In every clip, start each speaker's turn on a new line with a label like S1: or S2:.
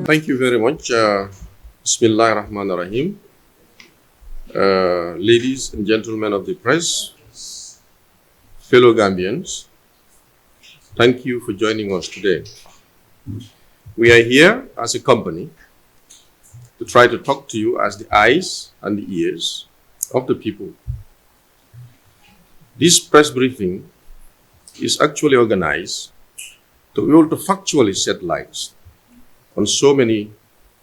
S1: Thank you very much. Bismillah ar-Rahman ar-Rahim. Ladies and gentlemen of the press, fellow Gambians, thank you for joining us today. We are here as a company to try to talk to you as the eyes and the ears of the people. This press briefing is actually organized to be able to factually shed light on so many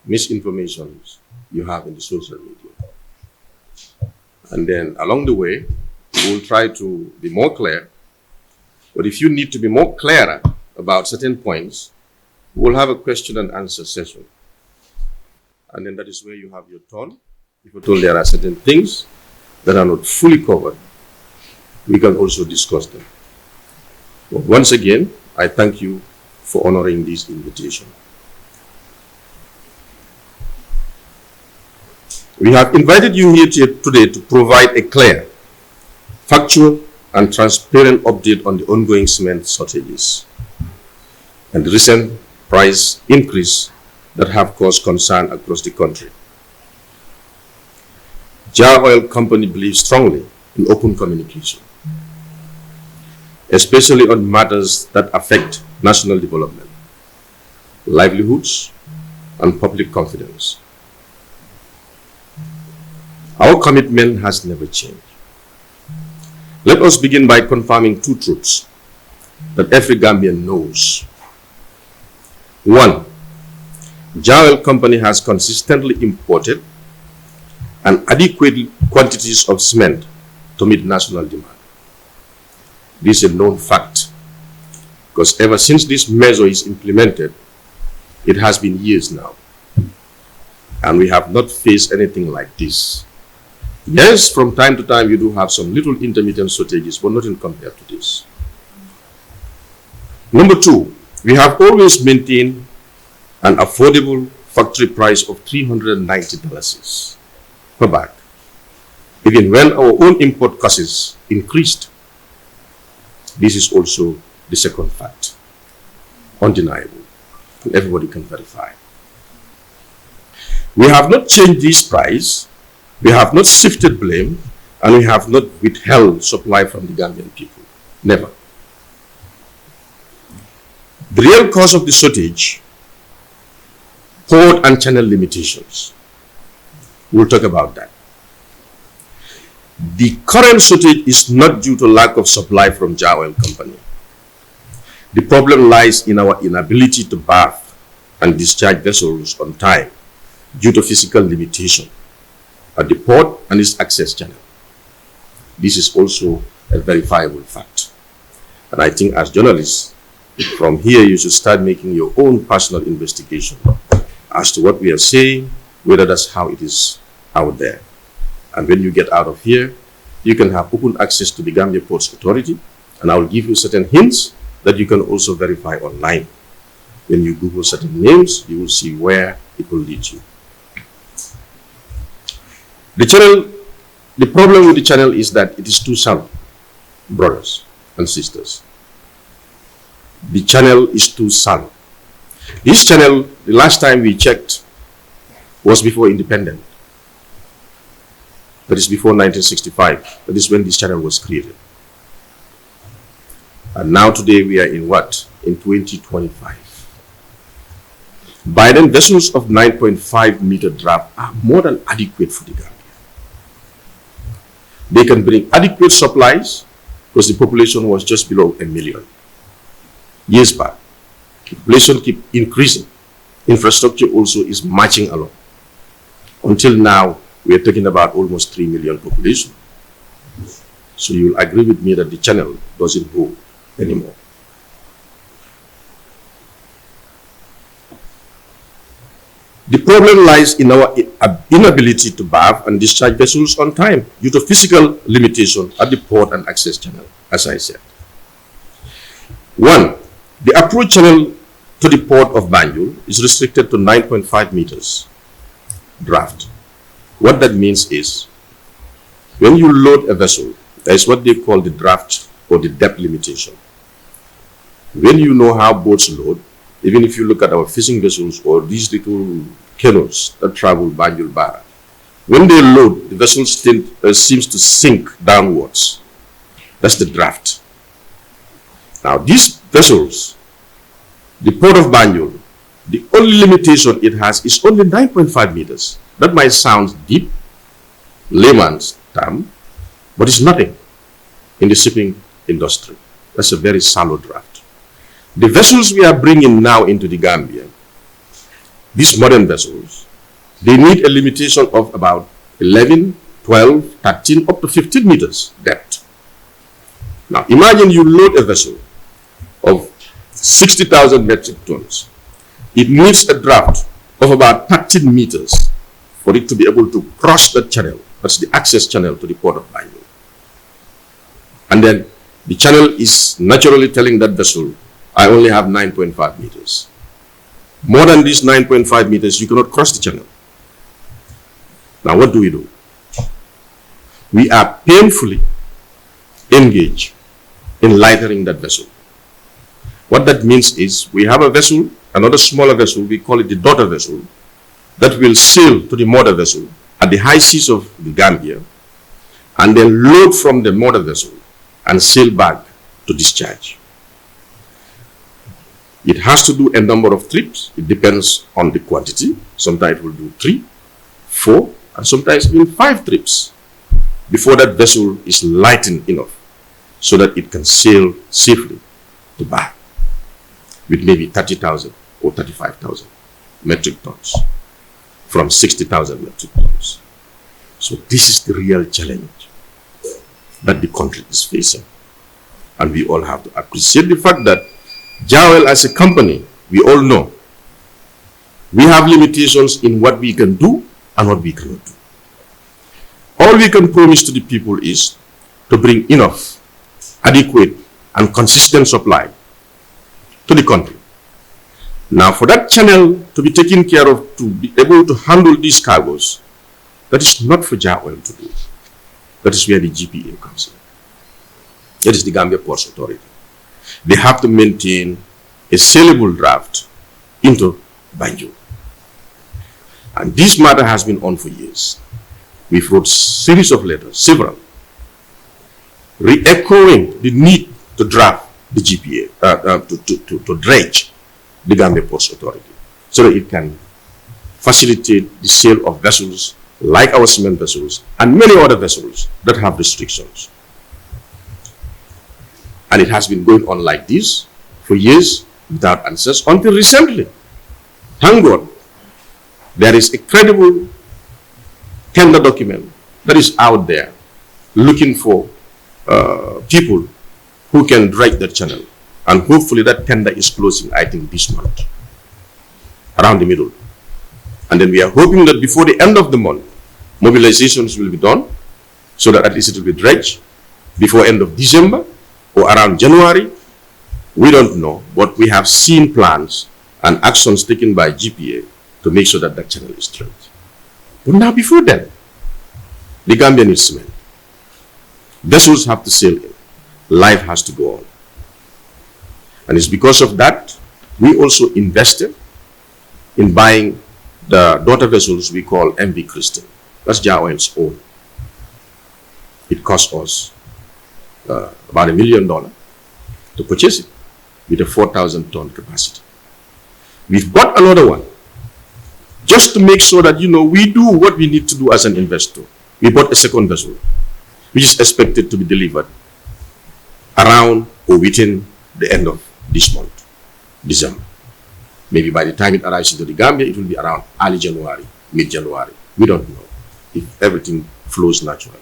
S1: misinformations you have in the social media. And then along the way, we will try to be more clear. But if you need to be more clearer about certain points, we'll have a question and answer session. And then that is where you have your turn. If you're told there are certain things that are not fully covered, we can also discuss them. But once again, I thank you for honoring this invitation. We have invited you here today to provide a clear, factual, and transparent update on the ongoing cement shortages and the recent price increase that have caused concern across the country. Jar Oil Company believes strongly in open communication, especially on matters that affect national development, livelihoods, and public confidence. Our commitment has never changed. Let us begin by confirming two truths that every Gambian knows. One, Jar Oil Company has consistently imported an adequate quantities of cement to meet national demand. This is a known fact because ever since this measure is implemented, it has been years now, and we have not faced anything like this. Yes, from time to time you do have some little intermittent shortages, but nothing compared to this. Number two, we have always maintained an affordable factory price of $390 per bag, even when our own import costs increased. This is also the second fact, undeniable, and everybody can verify. We have not changed this price. We have not shifted blame, and we have not withheld supply from the Gambian people. Never. The real cause of the shortage, port and channel limitations. We'll talk about that. The current shortage is not due to lack of supply from Jar Oil Company. The problem lies in our inability to berth and discharge vessels on time due to physical limitation at the port and its access channel. This is also a verifiable fact. And I think as journalists, from here you should start making your own personal investigation as to what we are saying, whether that's how it is out there. And when you get out of here, you can have open access to the Gambia Ports Authority, and I will give you certain hints that you can also verify online. When you Google certain names, you will see where it will lead you. The problem with the channel is that it is too shallow, brothers and sisters. The channel is too shallow. This channel, the last time we checked, was before independence. That is before 1965. That is when this channel was created. And now today we are in what? In 2025. By then, vessels of 9.5 meter draft are more than adequate for the Gambia. They can bring adequate supplies because the population was just below 1 million. Years back, the population keep increasing. Infrastructure also is marching along. Until now, we are talking about almost 3 million population. So you will agree with me that the channel doesn't hold anymore. The problem lies in our inability to berth and discharge vessels on time due to physical limitation at the port and access channel, as I said. One, the approach channel to the port of Banjul is restricted to 9.5 meters draft. What that means is, when you load a vessel, there is what they call the draft or the depth limitation. When you know how boats load, Even if you look at our fishing vessels or these little canoes that travel Banjul Bara, when they load, the vessel seems to sink downwards. That's the draft. Now, these vessels, the port of Banjul, the only limitation it has is only 9.5 meters. That might sound deep, layman's term, but it's nothing in the shipping industry. That's a very shallow draft. The vessels we are bringing now into the Gambia, these modern vessels, they need a limitation of about 11, 12, 13, up to 15 meters depth. Now, imagine you load a vessel of 60,000 metric tons. It needs a draft of about 13 meters for it to be able to cross that channel. That's the access channel to the port of Banjul. And then the channel is naturally telling that vessel, I only have 9.5 meters. More than these 9.5 meters, you cannot cross the channel. Now, what do? We are painfully engaged in lightering that vessel. What that means is we have a vessel, another smaller vessel, we call it the daughter vessel, that will sail to the mother vessel at the high seas of the Gambia and then load from the mother vessel and sail back to discharge. It has to do a number of trips. It depends on the quantity. Sometimes it will do 3, 4, and sometimes even 5 trips before that vessel is lightened enough so that it can sail safely to back with maybe 30,000 or 35,000 metric tons from 60,000 metric tons. So this is the real challenge that the country is facing. And we all have to appreciate the fact that JOL as a company, we all know, we have limitations in what we can do and what we cannot do. All we can promise to the people is to bring enough, adequate, and consistent supply to the country. Now, for that channel to be taken care of, to be able to handle these cargoes, that is not for JOL to do. That is where the GPA comes in. That is the Gambia Ports Authority. They have to maintain a saleable draft into Banjul. And this matter has been on for years. We've wrote series of letters, several, re-echoing the need to draft the GPA, to dredge the Gambia Ports Authority so that it can facilitate the sale of vessels like our cement vessels and many other vessels that have restrictions. And it has been going on like this for years without answers until recently. Thank God, there is a credible tender document that is out there looking for people who can dredge that channel. And hopefully that tender is closing, I think, this month, around the middle. And then we are hoping that before the end of the month, mobilizations will be done so that at least it will be dredged before end of December or around January. We don't know, but we have seen plans and actions taken by GPA to make sure that that channel is dredged. But now before then, the Gambia needs cement. Vessels have to sail in. Life has to go on. And it's because of that, we also invested in buying the daughter vessels we call MV Christian. That's JOL's own. It cost us about $1 million to purchase it with a 4,000-ton capacity. We've bought another one just to make sure that, we do what we need to do as an investor. We bought a second vessel, which is expected to be delivered around or within the end of this month, December. Maybe by the time it arrives into the Gambia, it will be around early January, mid-January. We don't know if everything flows naturally.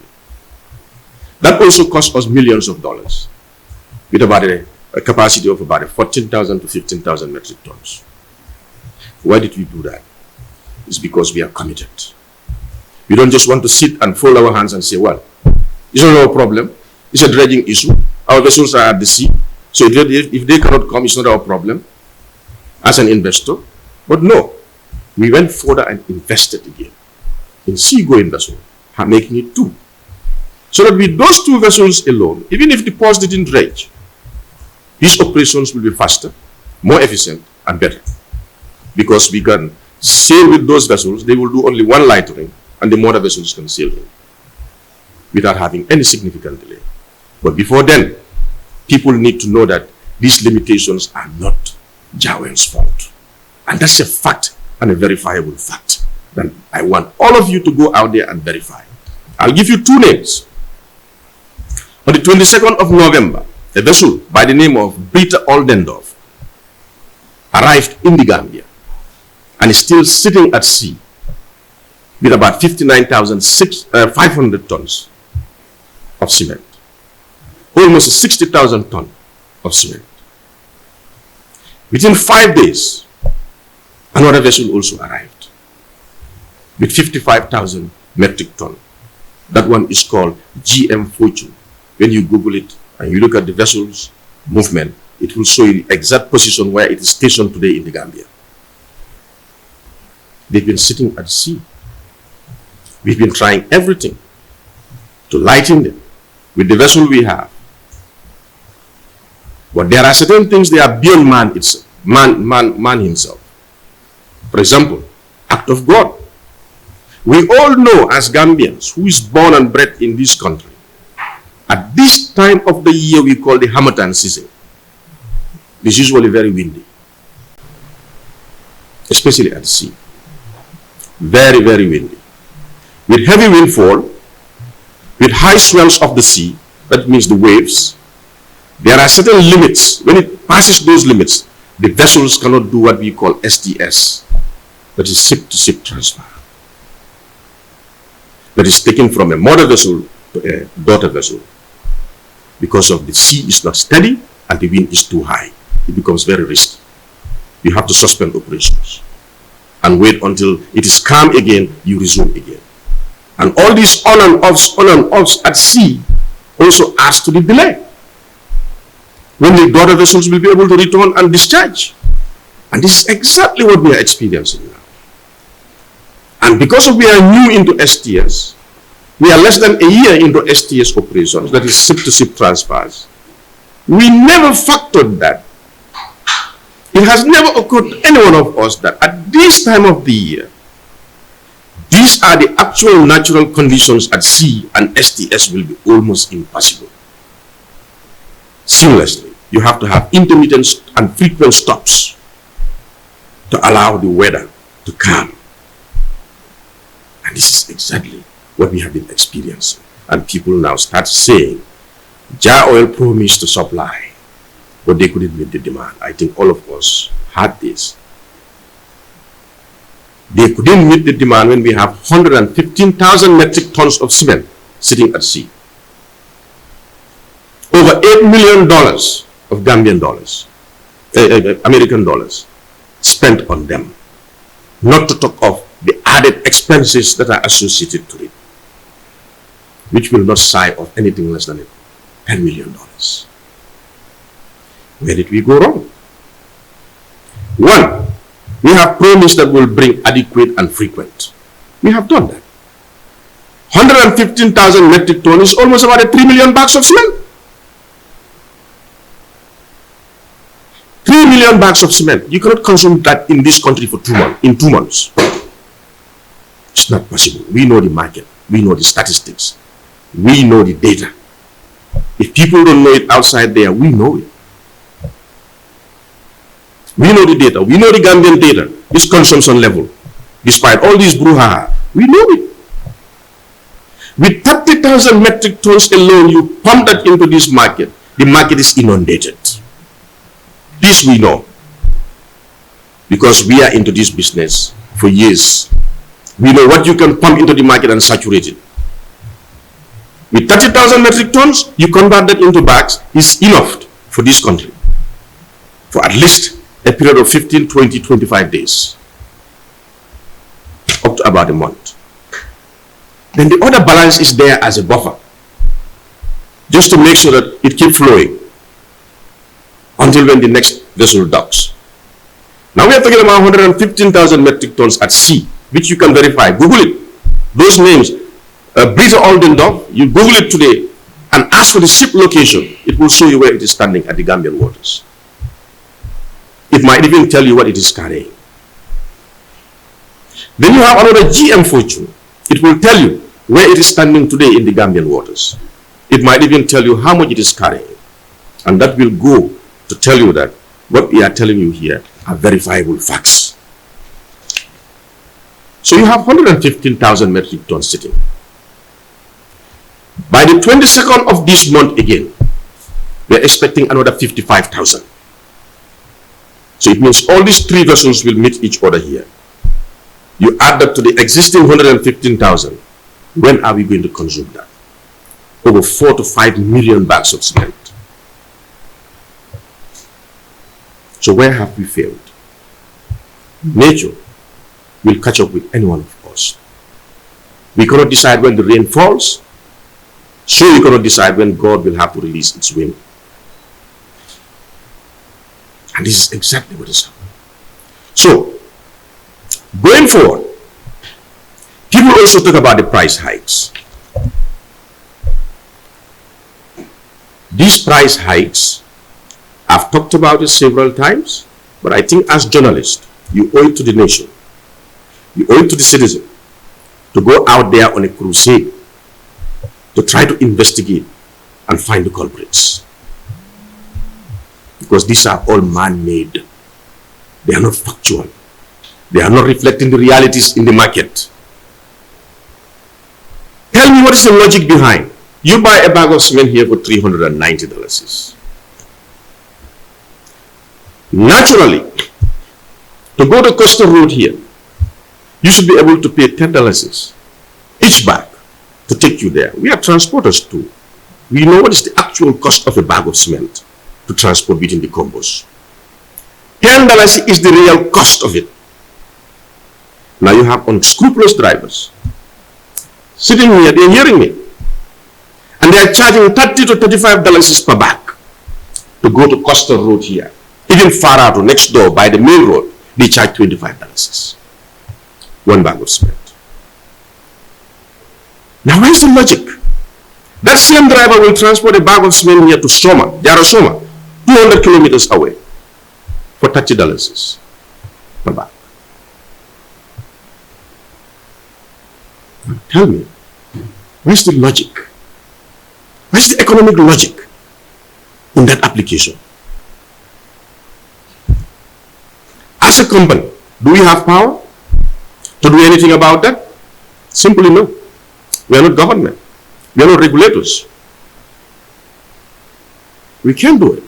S1: That also cost us millions of dollars with about a capacity of about 14,000 to 15,000 metric tons. Why did we do that? It's because we are committed. We don't just want to sit and fold our hands and say, well, it's not our problem. It's a dredging issue. Our vessels are at the sea. So if they cannot come, it's not our problem as an investor. But no, we went further and invested again in seagoing vessel, making it 2. So that with those 2 vessels alone, even if the ports didn't dredge, these operations will be faster, more efficient, and better. Because we can sail with those vessels, they will do only one lightering, and the motor vessels can sail in without having any significant delay. But before then, people need to know that these limitations are not JAWEL's fault. And that's a fact, and a verifiable fact, that I want all of you to go out there and verify. I'll give you two names. On the 22nd of November, a vessel by the name of Brita Oldendorf arrived in the Gambia and is still sitting at sea with about 59,500 tons of cement, almost 60,000 tons of cement. Within 5 days, another vessel also arrived with 55,000 metric tons. That one is called GM Fortune. When you Google it and you look at the vessel's movement, it will show you the exact position where it is stationed today in the Gambia. They've been sitting at sea. We've been trying everything to lighten them with the vessel we have. But there are certain things that are beyond man itself, man himself. For example, act of God. We all know as Gambians who is born and bred in this country, at this time of the year we call the Hamatan season. It's usually very windy, especially at sea. Very, very windy. With heavy windfall, with high swells of the sea, that means the waves, there are certain limits. When it passes those limits, the vessels cannot do what we call STS, that is ship-to-ship transfer. That is taken from a mother vessel to a daughter vessel. Because of the sea is not steady and the wind is too high, it becomes very risky. You have to suspend operations and wait until it is calm again, you resume again. And all these on and offs at sea also adds to the delay, when the daughter vessels will be able to return and discharge. And this is exactly what we are experiencing now. And because we are new into STS, we are less than a year into STS operations, that is ship-to-ship transfers. We never factored that. It has never occurred to any one of us that at this time of the year, these are the actual natural conditions at sea, and STS will be almost impossible. Seamlessly, you have to have intermittent and frequent stops to allow the weather to calm. And this is exactly what we have been experiencing. And people now start saying, JAWEL promised to supply, but they couldn't meet the demand. I think all of us had this. They couldn't meet the demand when we have 115,000 metric tons of cement sitting at sea. Over $8 million of Gambian dollars, American dollars, spent on them. Not to talk of the added expenses that are associated to it, which will not shy of anything less than $10 million. Where did we go wrong? One, we have promised that we'll bring adequate and frequent. We have done that. 115,000 metric tons is almost about 3 million bags of cement. 3 million bags of cement. You cannot consume that in this country for 2 months, in 2 months. It's not possible. We know the market. We know the statistics. We know the data. If people don't know it outside there, we know it. We know the data. We know the Gambian data, its consumption level. Despite all these brouhaha, we know it. With 30,000 metric tons alone, you pump that into this market, the market is inundated. This we know, because we are into this business for years. We know what you can pump into the market and saturate it. With 30,000 metric tons, you convert that into bags, is enough for this country for at least a period of 15, 20, 25 days, up to about a month. Then the other balance is there as a buffer, just to make sure that it keeps flowing until when the next vessel docks. Now we are talking about 115,000 metric tons at sea, which you can verify. Google it. Those names, Brita Oldendorf, you Google it today and ask for the ship location. It will show you where it is standing at the Gambian waters. It might even tell you what it is carrying. Then you have another GM Fortune. It will tell you where it is standing today in the Gambian waters. It might even tell you how much it is carrying. And that will go to tell you that what we are telling you here are verifiable facts. So you have 115,000 metric tons sitting. By the 22nd of this month again, we are expecting another 55,000. So it means all these three vessels will meet each other here. You add that to the existing 115,000. When are we going to consume that? Over 4 to 5 million bags of cement. So where have we failed? Nature will catch up with any one of us. We cannot decide when the rain falls, so we cannot decide when God will have to release its wind. And this is exactly what is happening. So, going forward, people also talk about the price hikes. These price hikes, I've talked about it several times, but I think as journalists, you owe it to the nation, you owe it to the citizen to go out there on a crusade to try to investigate and find the culprits. Because these are all man-made. They are not factual. They are not reflecting the realities in the market. Tell me what is the logic behind. You buy a bag of cement here for $390. Naturally, to go to Coastal Road here, you should be able to pay $10 each bag to take you there. We are transporters too. We know what is the actual cost of a bag of cement to transport between the combos. $10 is the real cost of it. Now you have unscrupulous drivers sitting here, they're hearing me, and they are charging $30 to $35 per bag to go to Coastal Road here. Even far out next door by the main road, they charge $25. One bag of cement. Now where's the logic? That same driver will transport a bag of cement here to Soma, Soma, 200 kilometers away for $30 per bag. Now tell me, where's the logic? Where's the economic logic in that application? As a company, do we have power to do anything about that? Simply no. We are not government. We are not regulators. We can't do it.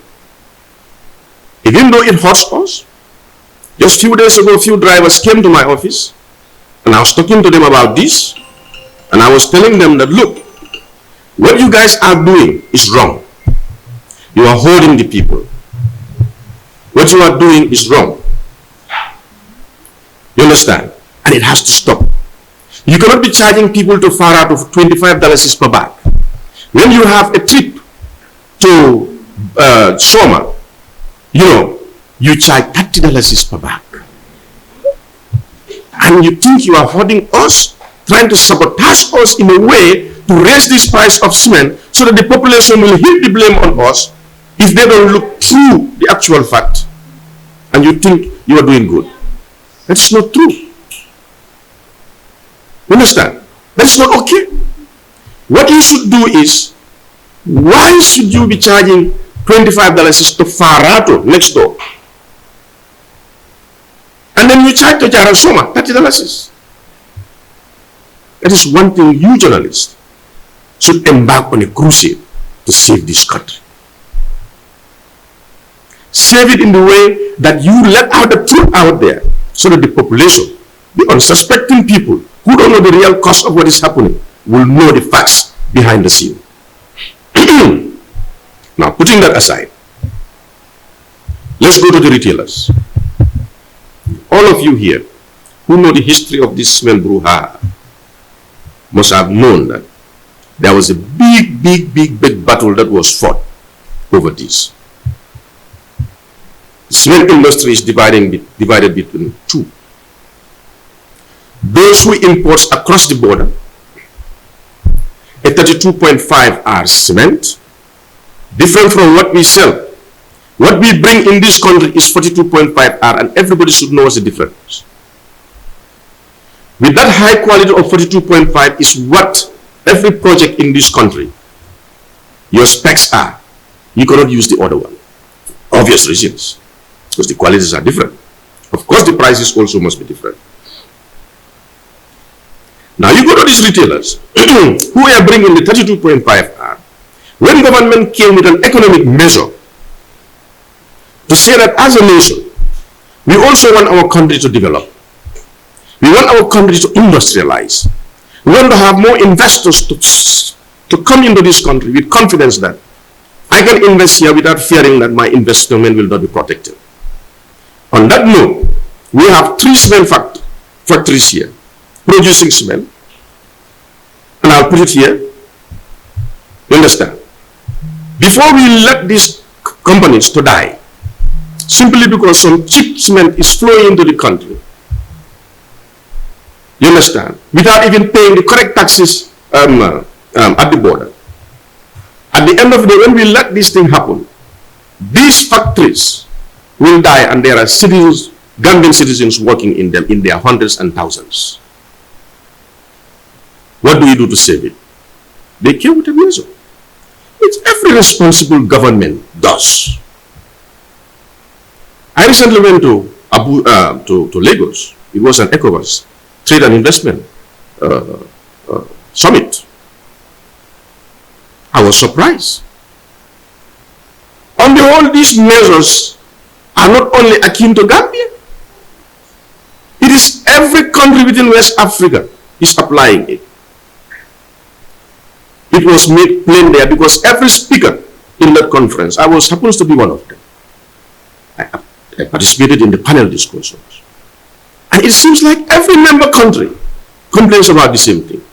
S1: Even though it hurts us. Just a few days ago, a few drivers came to my office and I was talking to them about this, and I was telling them that, look, what you guys are doing is wrong. You are holding the people. What you are doing is wrong. You understand? And it has to stop. You cannot be charging people to far out of $25 per bag. When you have a trip to Soma, you charge $30 per bag. And you think you are holding us, trying to sabotage us in a way to raise this price of cement so that the population will heap the blame on us if they don't look through the actual fact. And you think you are doing good. That's not true. You understand? That's not okay. What you should do is, why should you be charging $25 to Farato next door? And then you charge to Jarasoma $30. That is one thing you journalists should embark on a crusade to save this country. Save it in the way that you let out the truth out there so that the population, the unsuspecting people who don't know the real cost of what is happening, will know the facts behind the scene. Now, putting that aside, let's go to the retailers. All of you here who know the history of this cement brouhaha must have known that there was a big battle that was fought over this. The cement industry is divided between two. Those who import across the border a 32.5 hours cement, different from what we sell What we bring in this country is 42.5R, and everybody should know what's the difference. With that high quality of 42.5 is what every project in this country, your specs are. You cannot use the other one. Obvious reasons, because the qualities are different. Of course, the prices also must be different. Now you go to these retailers who are bringing the 32.5R. When government came with an economic measure to say that as a nation, we also want our country to develop. We want our country to industrialize. We want to have more investors to come into this country with confidence that I can invest here without fearing that my investment will not be protected. On that note, we have 3 cement factories here producing cement, and I'll put it here. You understand? Before we let these companies to die, simply because some cheap cement is flowing into the country, you understand, without even paying the correct taxes at the border. At the end of the day, when we let this thing happen, these factories will die, and there are citizens, Gambian citizens working in them in their hundreds and thousands. What do we do to save it? They came with a measure, which every responsible government does. I recently went to Lagos. It was an ECOWAS Trade and Investment Summit. I was surprised. On the whole, these measures are not only akin to Gambia. It is every country within West Africa is applying it. It was made plain there because every speaker in that conference, I was supposed to be one of them. I participated in the panel discussions. And it seems like every member country complains about the same thing.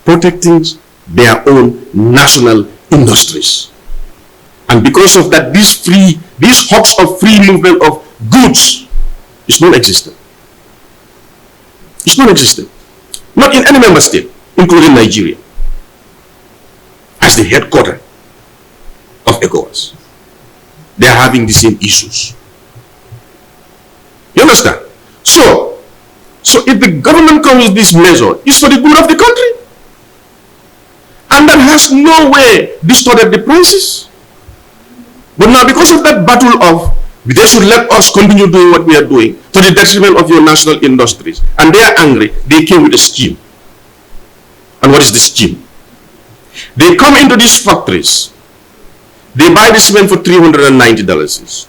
S1: Protecting their own national industries. And because of that, these hubs of free movement of goods is non-existent. It's non-existent. Not in any member state, including Nigeria, as the headquarters of ECOWAS. They are having the same issues. You understand? So if the government comes with this measure, it's for the good of the country. And that has no way distorted the prices. But now, because of that battle of they should let us continue doing what we are doing to the detriment of your national industries, and they are angry, they came with a scheme. And what is the scheme? They come into these factories, they buy the cement for $390,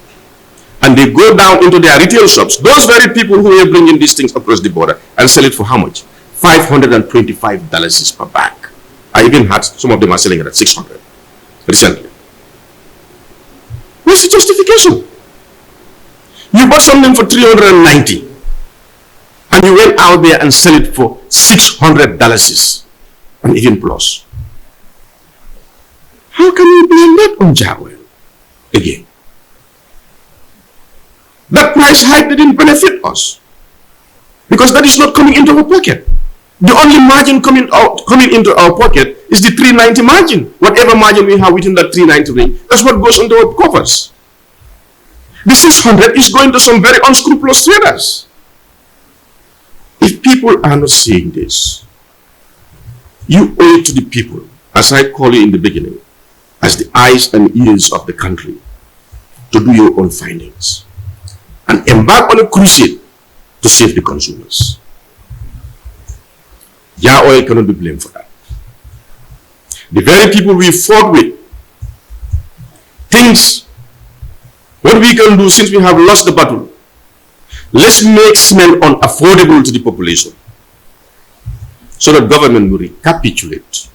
S1: and they go down into their retail shops, those very people who are bringing these things across the border, and sell it for how much? $525 per bag. I even had some of them are selling it at $600 recently. What's the justification? You bought something for $390 and you went out there and sell it for $600 and even plus. How can you blame that on Jawel again? That price hike didn't benefit us because that is not coming into our pocket. The only margin coming into our pocket is the $390 margin. Whatever margin we have within that $390 range, that's what goes into our coffers. The $600 is going to some very unscrupulous traders. If people are not saying this, you owe it to the people, as I call you in the beginning, as the eyes and ears of the country, to do your own findings and embark on a crusade to save the consumers. Yah Oil cannot be blamed for that. The very people we fought with thinks what we can do since we have lost the battle, let's make cement unaffordable to the population so that government will recapitulate.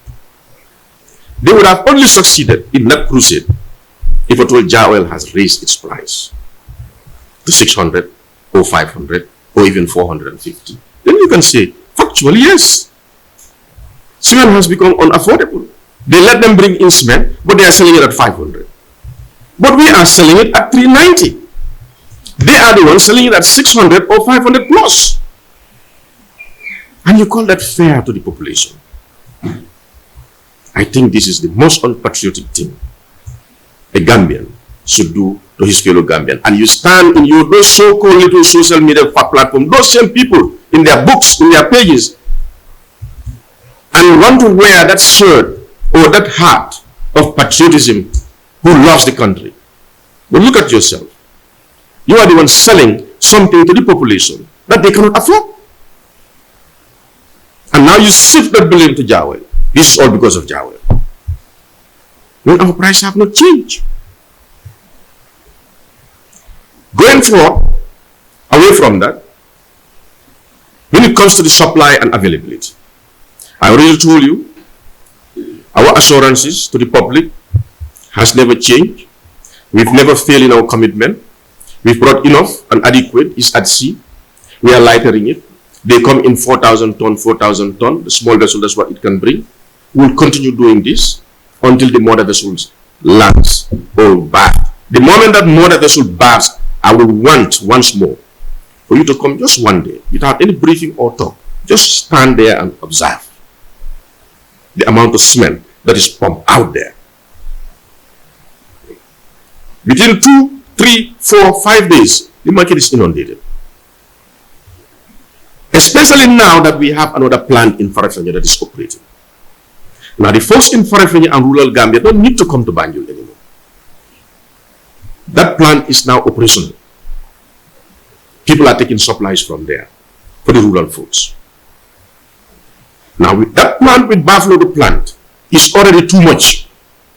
S1: They would have only succeeded in that crusade if at all Yah Oil has raised its price to $600 or $500 or even $450. Then you can say, factually, yes. Cement has become unaffordable. They let them bring in cement, but they are selling it at $500. But we are selling it at $390. They are the ones selling it at $600 or $500 plus. And you call that fair to the population? I think this is the most unpatriotic thing a Gambian should do to his fellow Gambian. And you stand in your those so-called little social media platform, those same people in their books, in their pages, and want to wear that shirt or that hat of patriotism who loves the country. But look at yourself. You are the one selling something to the population that they cannot afford. And now you shift that blame to Jawel. This is all because of Jawel. When our prices have not changed. Going forward, away from that, when it comes to the supply and availability, I already told you, our assurances to the public has never changed. We've never failed in our commitment. We've brought enough and adequate, is at sea. We are lightering it. They come in 4,000 ton, 4,000 ton. The small vessel, that's what it can bring. We'll continue doing this until the mother vessels lands or bath. The moment that mother vessel baths, I will want once more for you to come just one day without any briefing or talk. Just stand there and observe the amount of cement that is pumped out there. Within 2, 3, 4, 5 days, the market is inundated. Especially now that we have another plant in Farafenni that is operating. Now the folks in Farafenni and rural Gambia don't need to come to Banjul anymore. That plant is now operational. People are taking supplies from there for the rural folks. Now with that plant, with Buffalo, the plant is already too much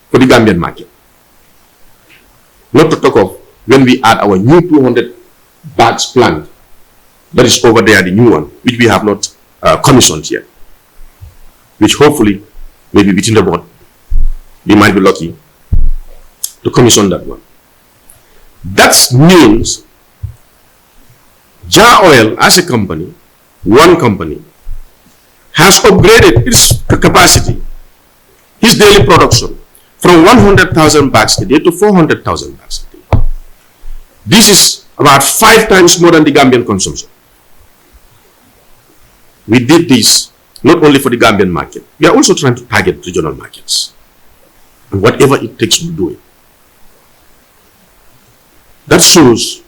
S1: for the Gambian market. Not to talk of when we add our new 200 bags plant that is over there, the new one, which we have not commissioned yet, which hopefully maybe within the month we might be lucky to commission that one. That means Jar Oil as a company, one company, has upgraded its capacity, its daily production, from 100,000 bags a day to 400,000 bags a day. This is about 5 times more than the Gambian consumption. We did this not only for the Gambian market, we are also trying to target regional markets. And whatever it takes, we'll do it. That shows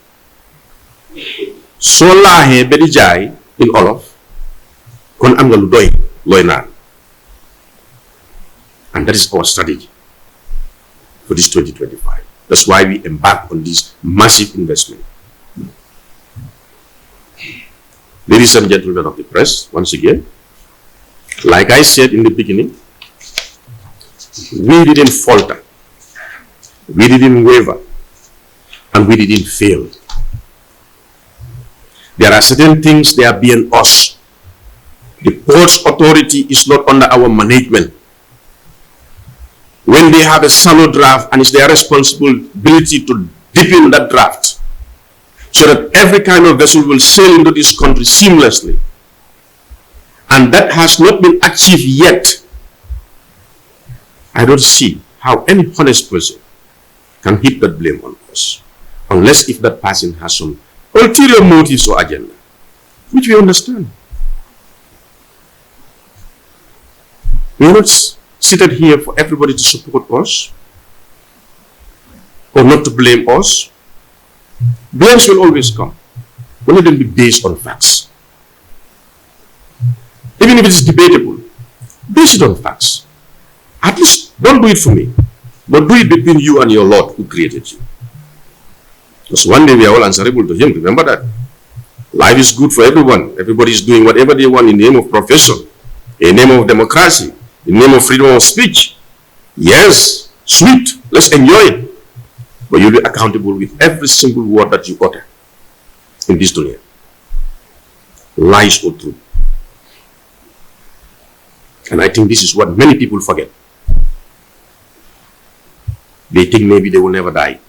S1: so lahe bedi jay in Olof kon am nga lu doy loy naan. And that is our strategy for this 2025. That's why we embark on this massive investment. Ladies and gentlemen of the press, once again, like I said in the beginning, we didn't falter, we didn't waver, and we didn't fail. There are certain things that are beyond us. The port's authority is not under our management. When they have a shallow draft, and it's their responsibility to dip in that draft so that every kind of vessel will sail into this country seamlessly. And that has not been achieved yet. I don't see how any honest person can heap that blame on us, unless if that person has some ulterior motives or agenda, which we understand. We are not seated here for everybody to support us or not to blame us. Blames will always come, but let them be based on facts. Even if it is debatable, base it on facts. At least don't do it for me, but do it between you and your Lord who created you. Because one day we are all answerable to Him. Remember that. Life is good for everyone. Everybody is doing whatever they want in the name of profession, in the name of democracy, in the name of freedom of speech. Yes, sweet. Let's enjoy it. But you'll be accountable with every single word that you utter in this dunya. Lies or truth. And I think this is what many people forget. They think maybe they will never die.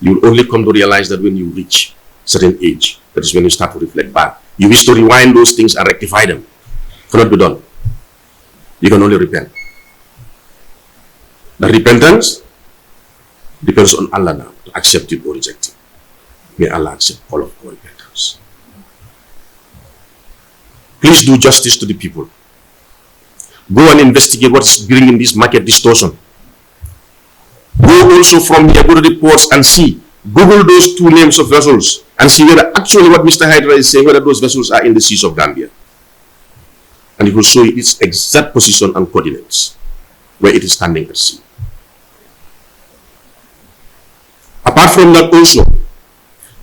S1: You will only come to realize that when you reach a certain age, that is when you start to reflect back. You wish to rewind those things and rectify them. Cannot be done. You can only repent. The repentance depends on Allah now to accept it or reject it. May Allah accept all of our repentance. Please do justice to the people. Go and investigate what is bringing this market distortion. Go also from here, go to the ports and see. Google those two names of vessels and see whether actually what Mr. Hydra is saying, whether those vessels are in the seas of Gambia. And it will show you its exact position and coordinates where it is standing at sea. Apart from that also,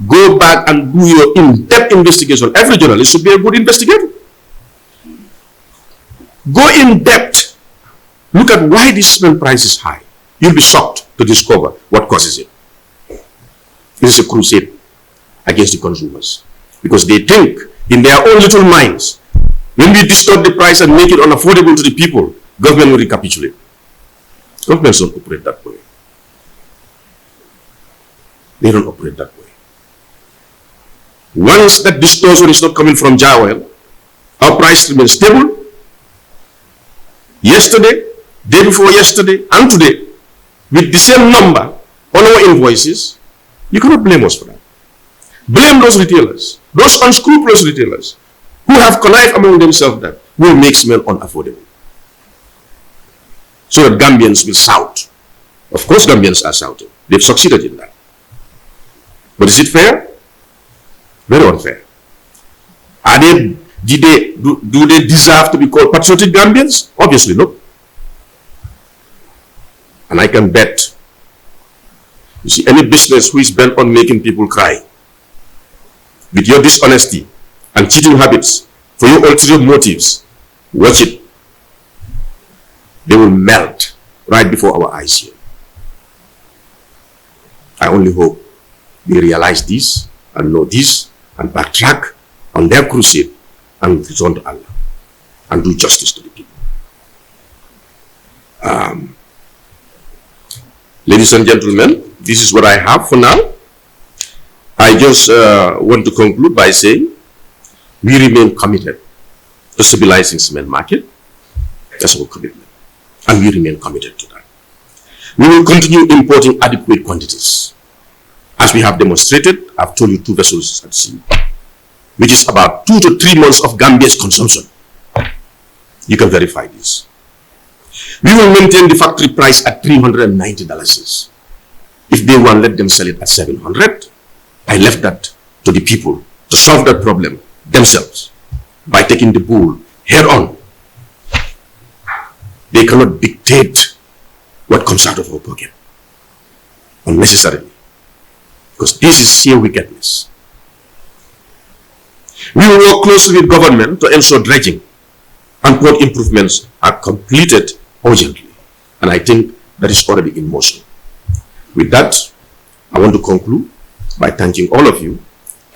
S1: go back and do your in-depth investigation. Every journalist should be a good investigator. Go in depth. Look at why this cement price is high. You'll be shocked to discover what causes it. It is a crusade against the consumers. Because they think in their own little minds, when we distort the price and make it unaffordable to the people, government will recapitulate. Governments don't operate that way. They don't operate that way. Once that distortion is not coming from jar oil, our price remains stable. Yesterday, day before yesterday, and today, with the same number on our invoices, you cannot blame us for that. Blame those retailers, those unscrupulous retailers who have connived among themselves that will make cement unaffordable. So that Gambians will shout. Of course Gambians are shouting. They've succeeded in that. But is it fair? Very unfair. Are they, do they deserve to be called patriotic Gambians? Obviously not. And I can bet, you see, any business who is bent on making people cry, with your dishonesty and cheating habits, for your ulterior motives, watch it. They will melt right before our eyes here. I only hope they realize this and know this and backtrack on their crusade and return to Allah and do justice to the people. Ladies and gentlemen, this is what I have for now. I just want to conclude by saying we remain committed to stabilizing cement market. That's our commitment. And we remain committed to that. We will continue importing adequate quantities. As we have demonstrated, I've told you 2 vessels at sea, which is about 2 to 3 months of Gambia's consumption. You can verify this. We will maintain the factory price at $390. If they want, let them sell it at $700. I left that to the people to solve that problem themselves by taking the bull head on. They cannot dictate what comes out of our pocket unnecessarily, because this is sheer wickedness. We will work closely with government to ensure dredging and port improvements are completed urgently, and I think that is already in motion. With that, I want to conclude by thanking all of you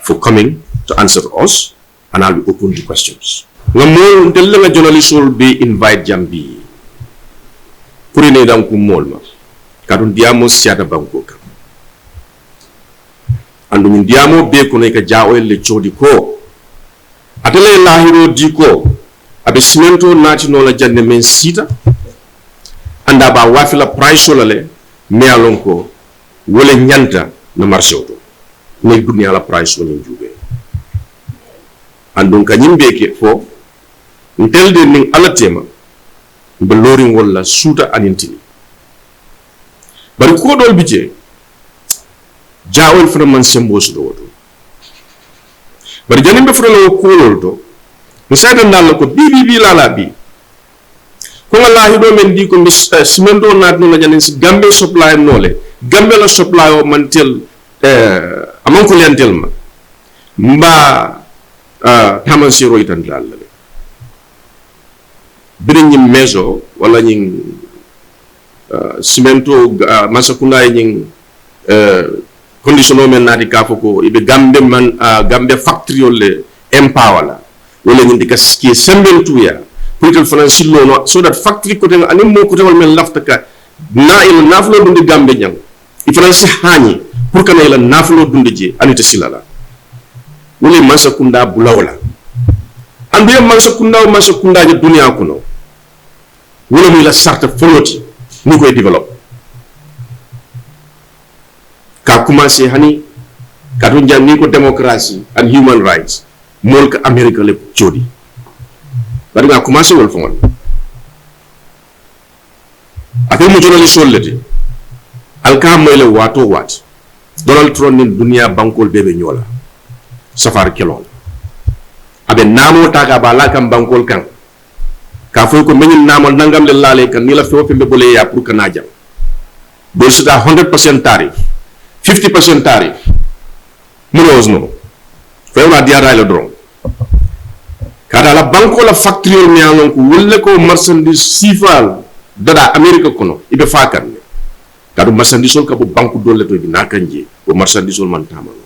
S1: for coming to answer us, and I'll be open to questions. Ngamol ntelanga journalist will be invite Jambi. Purine dam kumolma. Kadun diamo siata bankoka. Andu min diamo be kono ka jaoel le chodi ko. Atele lahiro diko abe cemento natino la janne men sita. Anda ba wafila price le me alonko wole nyanta na marché auto. Ne dunia la price woni jube. Andun kanyimbe ke fo ntelde ning alatema be loring wala suta anintini bari ko dol bije jaawol fana man sembo su do bari janimbe fana lo ko lol to misada ndal ko bi la bi ko wallahi do men di ko cemento nat no la janen si gambe supply nole gambe la supply o man tel amon ko lentel ma mba taman siro itan dal birin mezo wala ñing cemento masakunda ñing conditiono men nati ka foko ibe gambe man gambe factory le empower wala ñing dikaski sembentu ya pour tel financier no so that factory ko ten anim mo ko tewal men lafta ka na il naflo dundi gambe ñang il financier hani pour que na naflo dundi je anita silala wala masakunda bulawla andu masakunda je dunia kuno wala muy la sarta foloti ni koy develop ka commencé hani ka do jang ko democracy and human rights mol ka america le jodi bari nga commencé wol fon après mu journaliste sollete alka moyle wato wat Donald Trump nin dunia bankol bebe nyola safar kelon abe namo taga bala kam bankol kan ka foy ko menin namol nangam le lale kan ni la fo fembe bole ya pour kana jam do sita 100% tarif 50% tarif munos no fay na dia dai le dron kada la banko la factory mi alon ko wolle ko marchandise sifal dada america kono ibe fakan kadu marchandise ka bu banku dolle to bi nakanje o marchandise man tamalo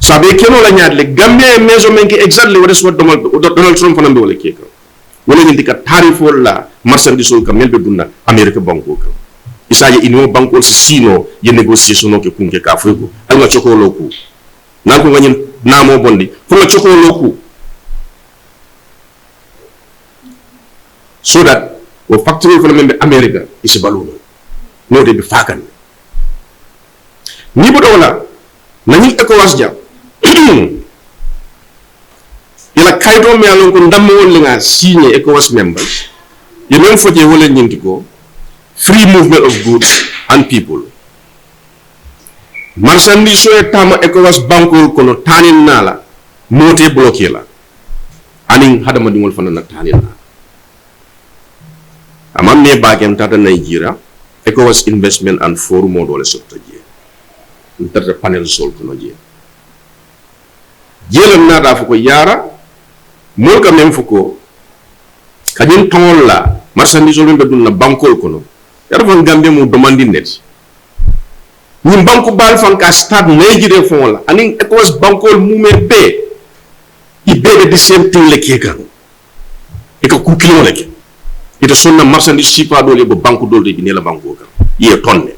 S1: sabe keno la nyaadle gambe meso menki exactly what is what Donald Trump fanambe wala keka wala ni dika tarif wala marchandise ka melbe dunna america banko ka isaje ino banko si sino ye negotiation ke kunke ka fuko alma chokolo ku nanko ngani namo bondi fu ma chokolo ku so that o factory for membe america is balloon no de bi fakan ni bodo wala nani ECOWAS ja ila kaydo me alon ko ndammo wol nga signé ECOWAS members ye men foje wala nyinti ko free movement of goods and people marchandise e tama ECOWAS bankol kono tanin nala mote bloqué la anin hadama dingol fana na tanin na amam me bagen tata Nigeria ECOWAS investment and forum modole sotto je ntata panel sol kono je jelam na da fuko yara mol ka mem fuko kadin tol la marchandise be dun na bankol kono yara fan gambe mu demandi net ni banko bal fan ka stade Nigeria fon la anin ECOWAS bankol mu me be ibe the same thing le kekan e ko ku kilo le ito sonna marchandise sipa dole bo banku dole bi ne la banko ka ye tonne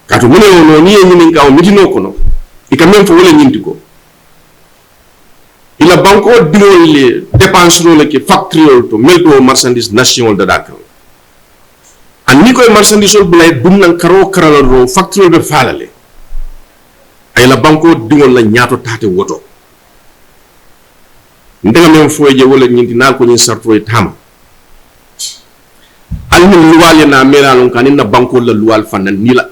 S1: kato mune no ni ni ngaw mitino kono e kam même fo wala nyinti ko ila banko dingol le dépense no le ke factory to melto marchandise national da dakar an ni koy marchandise bu lay dum nan karo karala ro factory be falale ay la banko dingol la nyaato tate woto ndega même fo je wala nyinti na ko ni sarto e tam almin luwal na meralon kanin na banko la luwal fanan ni la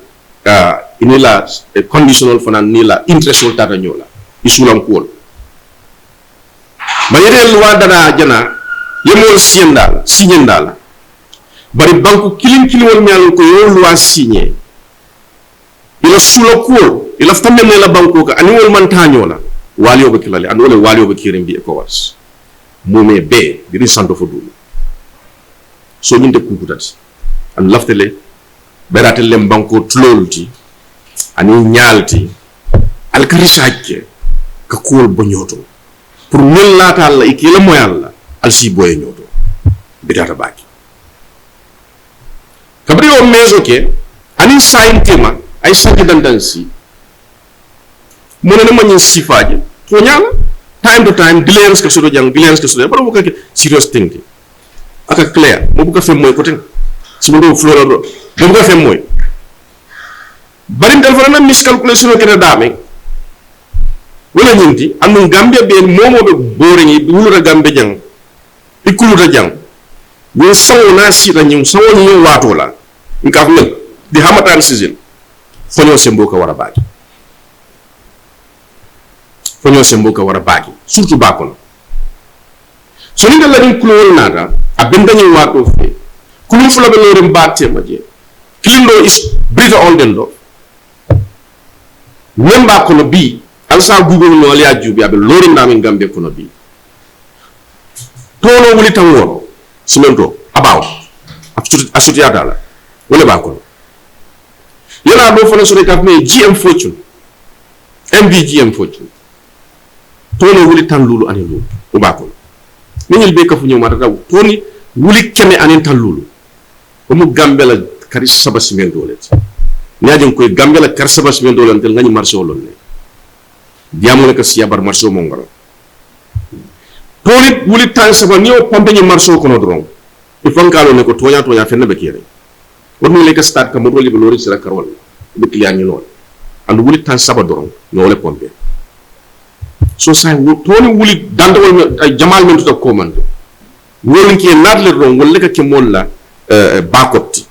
S1: inila conditional fanan ni la interest wol tata nyola isulam ko bayere luwa dana jana yemo signendala bari banko kilin wol mial ko yo luwa signé ila sulo ko ila fambe la banko ka ani wol man tanyola wali obe kilale and wali obe kirim bi ECOWAS mume be diri santo fo dum so ñinde kukutat an laftele beratelle banko tlolti ani nyalti alkarisake ka kuwol bonyoto pour mel lata alla ikila moyalla alsi boye nyoto bidata baki kabri o mezo ke ani saintema ay sanki dandansi monene manyi sifaje to nyala time to time delays ka sodo jang bara ko serious thing aka clair mo bu ko fem moy ko ten simo do flora do bu ko fem moy bari dal fa na miscalculation ke dame wala nyinti andu gambia be momo be bore ni wulura gambe jang ikuluta jang ni sawo na sira nyum sawo ni wato la ngaf nak di hamatan season fonyo sembo ka wara baaki surtout bakono so ni dal la ni kulol nata abenda ni wato fe kulum fula be lore mbate maje kilindo is brita on den do memba kono bi alsa google no ali ajubi abe lore ndamin gambe kono bi tono wuli tan woro simento abaw asuti adala wala ba kono yana do fona so rekaf me GM fortune MVGM fortune tono wuli tan lulu ani lulu o ba kono minil be kafu nyoma taw toni wuli keme anen tan lulu o mu gambe la kari saba simento let ñaajum koy gambe la kar saba simento lan tel ngani marché wolon ne diamo le ka siabar marché mo ngaro toni wuli tan saba ni o pompe ni marché ko no dron e fankalo ne ko tonya fenna be kire wonu le ka start ka mo doli be lori sira karol be client ni non and wuli tan saba dron no le pompe so say toni wuli dandawol ay jamal men to commande wolin ki nadle dron wolle ka ke molla bakot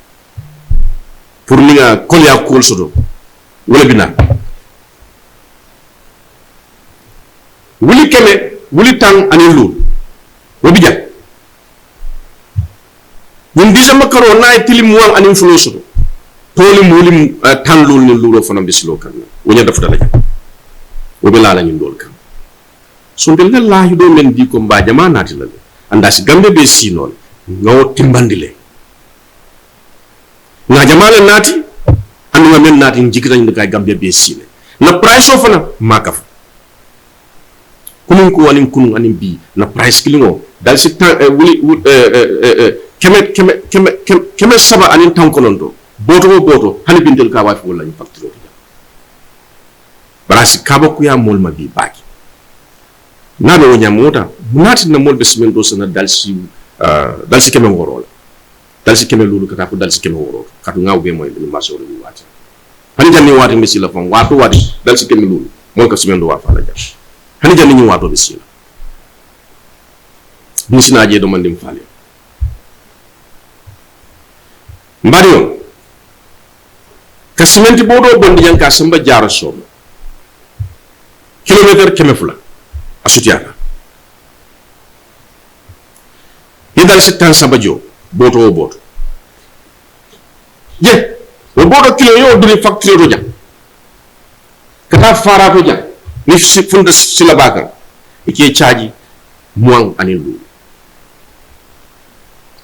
S1: pour ni nga kolya kol soto wala bina wuli keme wuli tang ani lu wobija ñun disama karo na tilim wang ani fulo soto toli mulim tan lul ni lulo fana bislo kan wonya dafa dala wobe la la ñun dol kan so del la yu do men di ko mba jama nati la anda si gambe be si non ngaw timbandile na jama la nati anu nga men nati jikita ñu kay gambe be si na price of na makaf kunun ko wanin kunun anin bi na price kilingo dal si tan keme saba anin tan konondo boto hani bintel ka wafi wala ñu facture bara si kabo ku ya mol ma bi baki na be wonya mota nati na mol be simen do sana dal si keme woro dal si keme lulu kata ko dal si keme woro katu ngaw be moy ni marché wala ni wati hani janni wati be sila fam wato wati dal si keme lulu mo ka simen do wa fa la ja hani janni ñu wato be sila ni sina je do man dim faale mbariyo ka simenti bodo bondi yanka samba jara so kilometer keme fula asutiana yidal sitan sabajo boto je o bodo kilo yo duri facture to jam kata fara to jam ni si funda sila bakar ike charge muang ani lu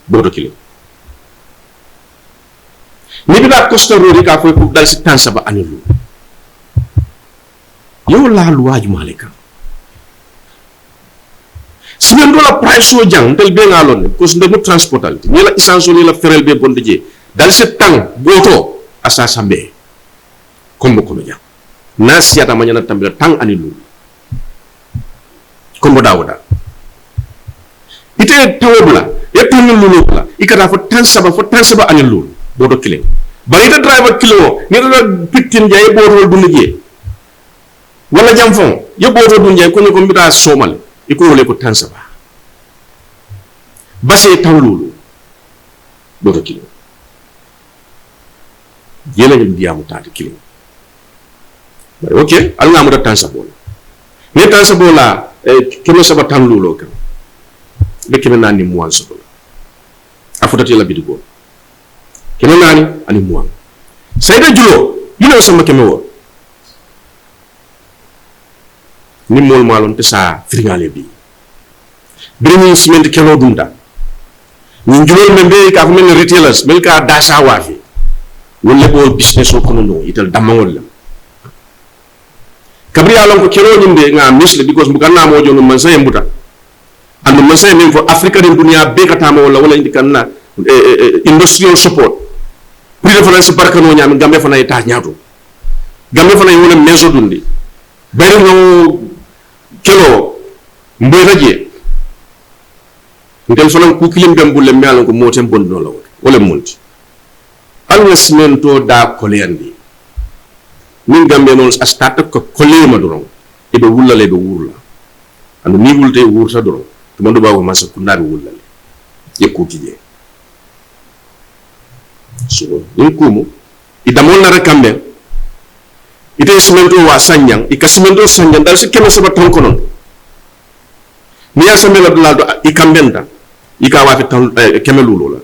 S1: bodo kilo ni bi da costa rodi ka foy pour dal sitan saba ani lu yo la luwaju malika simen do la price o jang tel be ngalon ko so ndemu transportality ni la essence ni la ferel be bonde je dal se tang boto asa sambe kombo jang na siata manyana tambila tang ani lu kombo dawda ite tawbla e tan lu la ikata fo tan saba ani lu boto kile bari ta driver kilo ni la pitin jay boto dunde je wala jam fon ye boto dunde ko ni ko mbita somal iko wole ko tan saba base tawlulu boto kilo yela ñu diamu tati kilo bari okay al nga mu da tan saba ne tan saba la kilo saba tan lulo kan be kime nani muwan saba afutati la bidigo kime nani ani muwan sayda julo yino sama kime wo ni mol malon te sa fringale bi brini cement kelo dunda ni njulol membe ka ko men retailers mel ka dasha wafi wala bo business o kono no ital damawol la kabri alon ko kelo nyinde nga misle because bu kanna mo jonu man say mbuta and man say men for africa den dunia be katama wala indi kanna industrial support pour reference barkano nyam gambe fana ta nyaato gambe fana wala meso dundi bari no kelo mboy raje ndel fana ku kilim dem bulle mi alon ko motem bondo la wala munti alna cemento da koleandi min gambe non start ko kolema doron e be wullale be wurla andu ni wulte wurta doron to mando bawo masa kundabe wullale e ko tije so in kumu idamol na rekambe ite cemento wa sanyang ika cemento sanyang dal se kema saba ton konon ni ya samela do ikambenta ika wa fi keme lulo la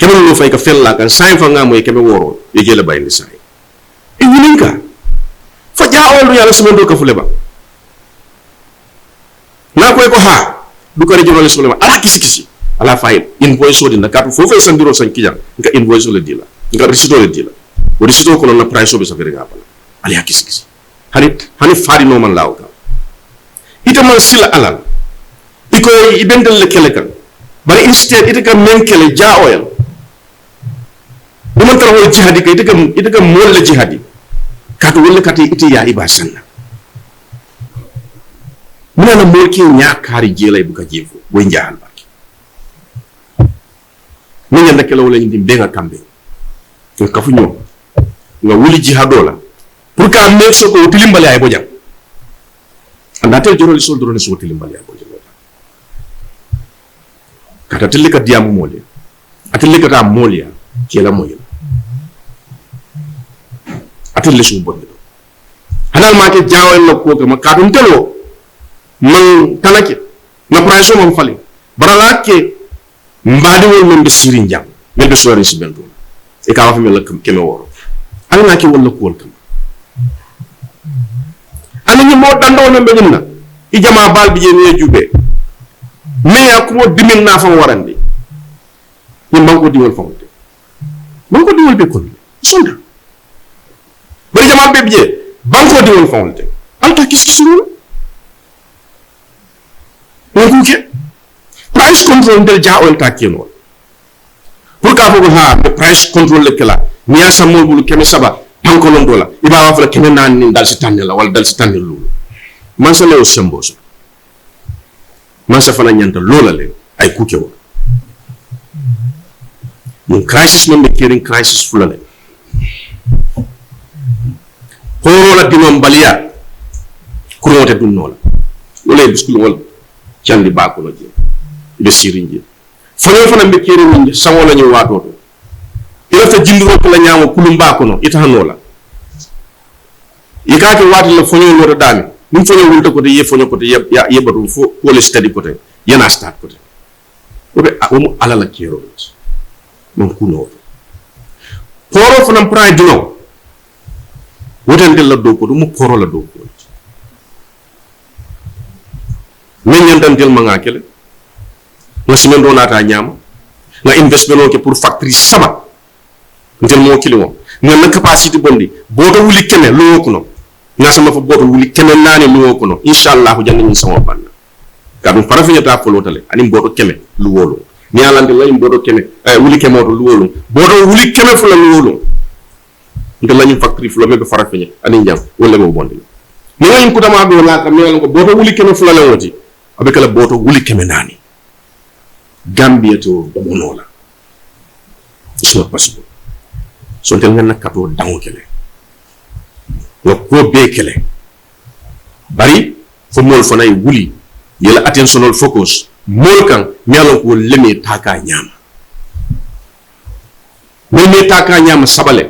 S1: keme lulo fay ka fella kan sai fa nga moy keme woro e jela bayni sai e wininka fa jaawolu yalla cemento ka fule ba na koy ko ha du ko rejono le sulema ala kisi ala fay invoice odi na katu fofay sandiro san kijam nga invoice le dila nga recito le dila o recito ko na price obe sa fere nga bala ali hakisi hani fari no man lawka ita man sila alal iko ibendel le kele kan bari instead ita ka men kele ja oil dum tan wol jihadi ka ita ka mol le jihadi katu wala kati ita ya ibasanna muna na molki nya kari jela buka jifu bo njahal baki mun yanda kele wala ndim benga kambe ka fu ñoo nga wuli jihadola pour ka mek so ko tilimbali ay bojam andate joroli sol drone so tilimbali ay bojam kata tilika diamu mole atilika ta molia kela moya atel le su bonde hanal ma ke jaawel la ko ma ka dum telo man tanake na price mo fali barala ke mbadi wol men be sirin jam men be sori ci bento e ka wafi men la keme woro ala na ke wala ko kam ala ni mo dando na be nyina i jama bal bi je ne jube me ya ko dimin na fa warandi ni manko diwol fa manko diwol be kon sonda bari jama be biye banko diwol fa wonte alta kiski suru on ke price control del ja on ta keno pour ka fogo ha be price control le kala ni ya samol bulu keme saba tanko lon dola iba wa fa keme nan ni dal ci tanela wala dal ci tanel lu man sa lew semboso man sa fana nyanta lola le ay kuke wo mun crisis men be kering crisis fulale horo la dinom balia kurote dun nola lolay biskul wol candi bako no je be sirinje fonyo fana be kering ni sango la ñu wato to ila fa jindiro ko la ñaamo kulum bako no ita nola ikati wati la fonyo no dami nim fonyo wulta ko te ye fonyo ko te yebatu fo wala study ko te yana start ko te obe amu ala la kero non kuno poro fana pra dino woten del la do ko mu poro la do ko men ñantan del ma ngakele nga simen do nata ñama nga investment o ke pour factory sama ndel mo kili mo nga na capacity bondi boto wuli kene lo ko no nga sama fa boto wuli kene nani lo ko no inshallah janna ñu sama banna kadum para fi ñata folo tale ani boto keme lu wolo ni alande lañ boto keme wuli keme to lu wolo boto wuli keme fu la lu wolo ndel lañu factory fu la be fara fi ani ñam wala mo bondi ni ngañ ko dama do la ka mel ko boto wuli keme fu la la woti abe kala boto wuli keme nani Gambia to monola it's not possible so tel nga nakato dawo kele nga ko be kele bari fo mol fana y wuli yela attentional focus mol kan nyalo ko leme taka nyama leme taka nyama sabale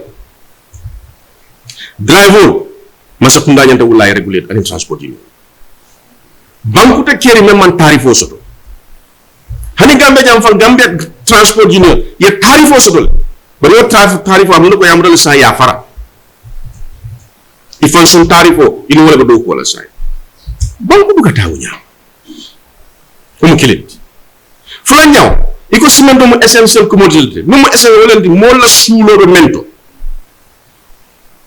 S1: driver masa kunda nyanta wulay regulate ani transport yi banku ta keri men man tarifo soto hani gambe jam fal gambe transport union ye tarifo soto bari yo tarifo amna ko yamdal sa ya fara ifan sun tarifo inu wala do ko la sa banku buka tawu nyam um kilit fulan nyaw iko simendo mo essential commodity no mo essential wala di mo la sulo do mento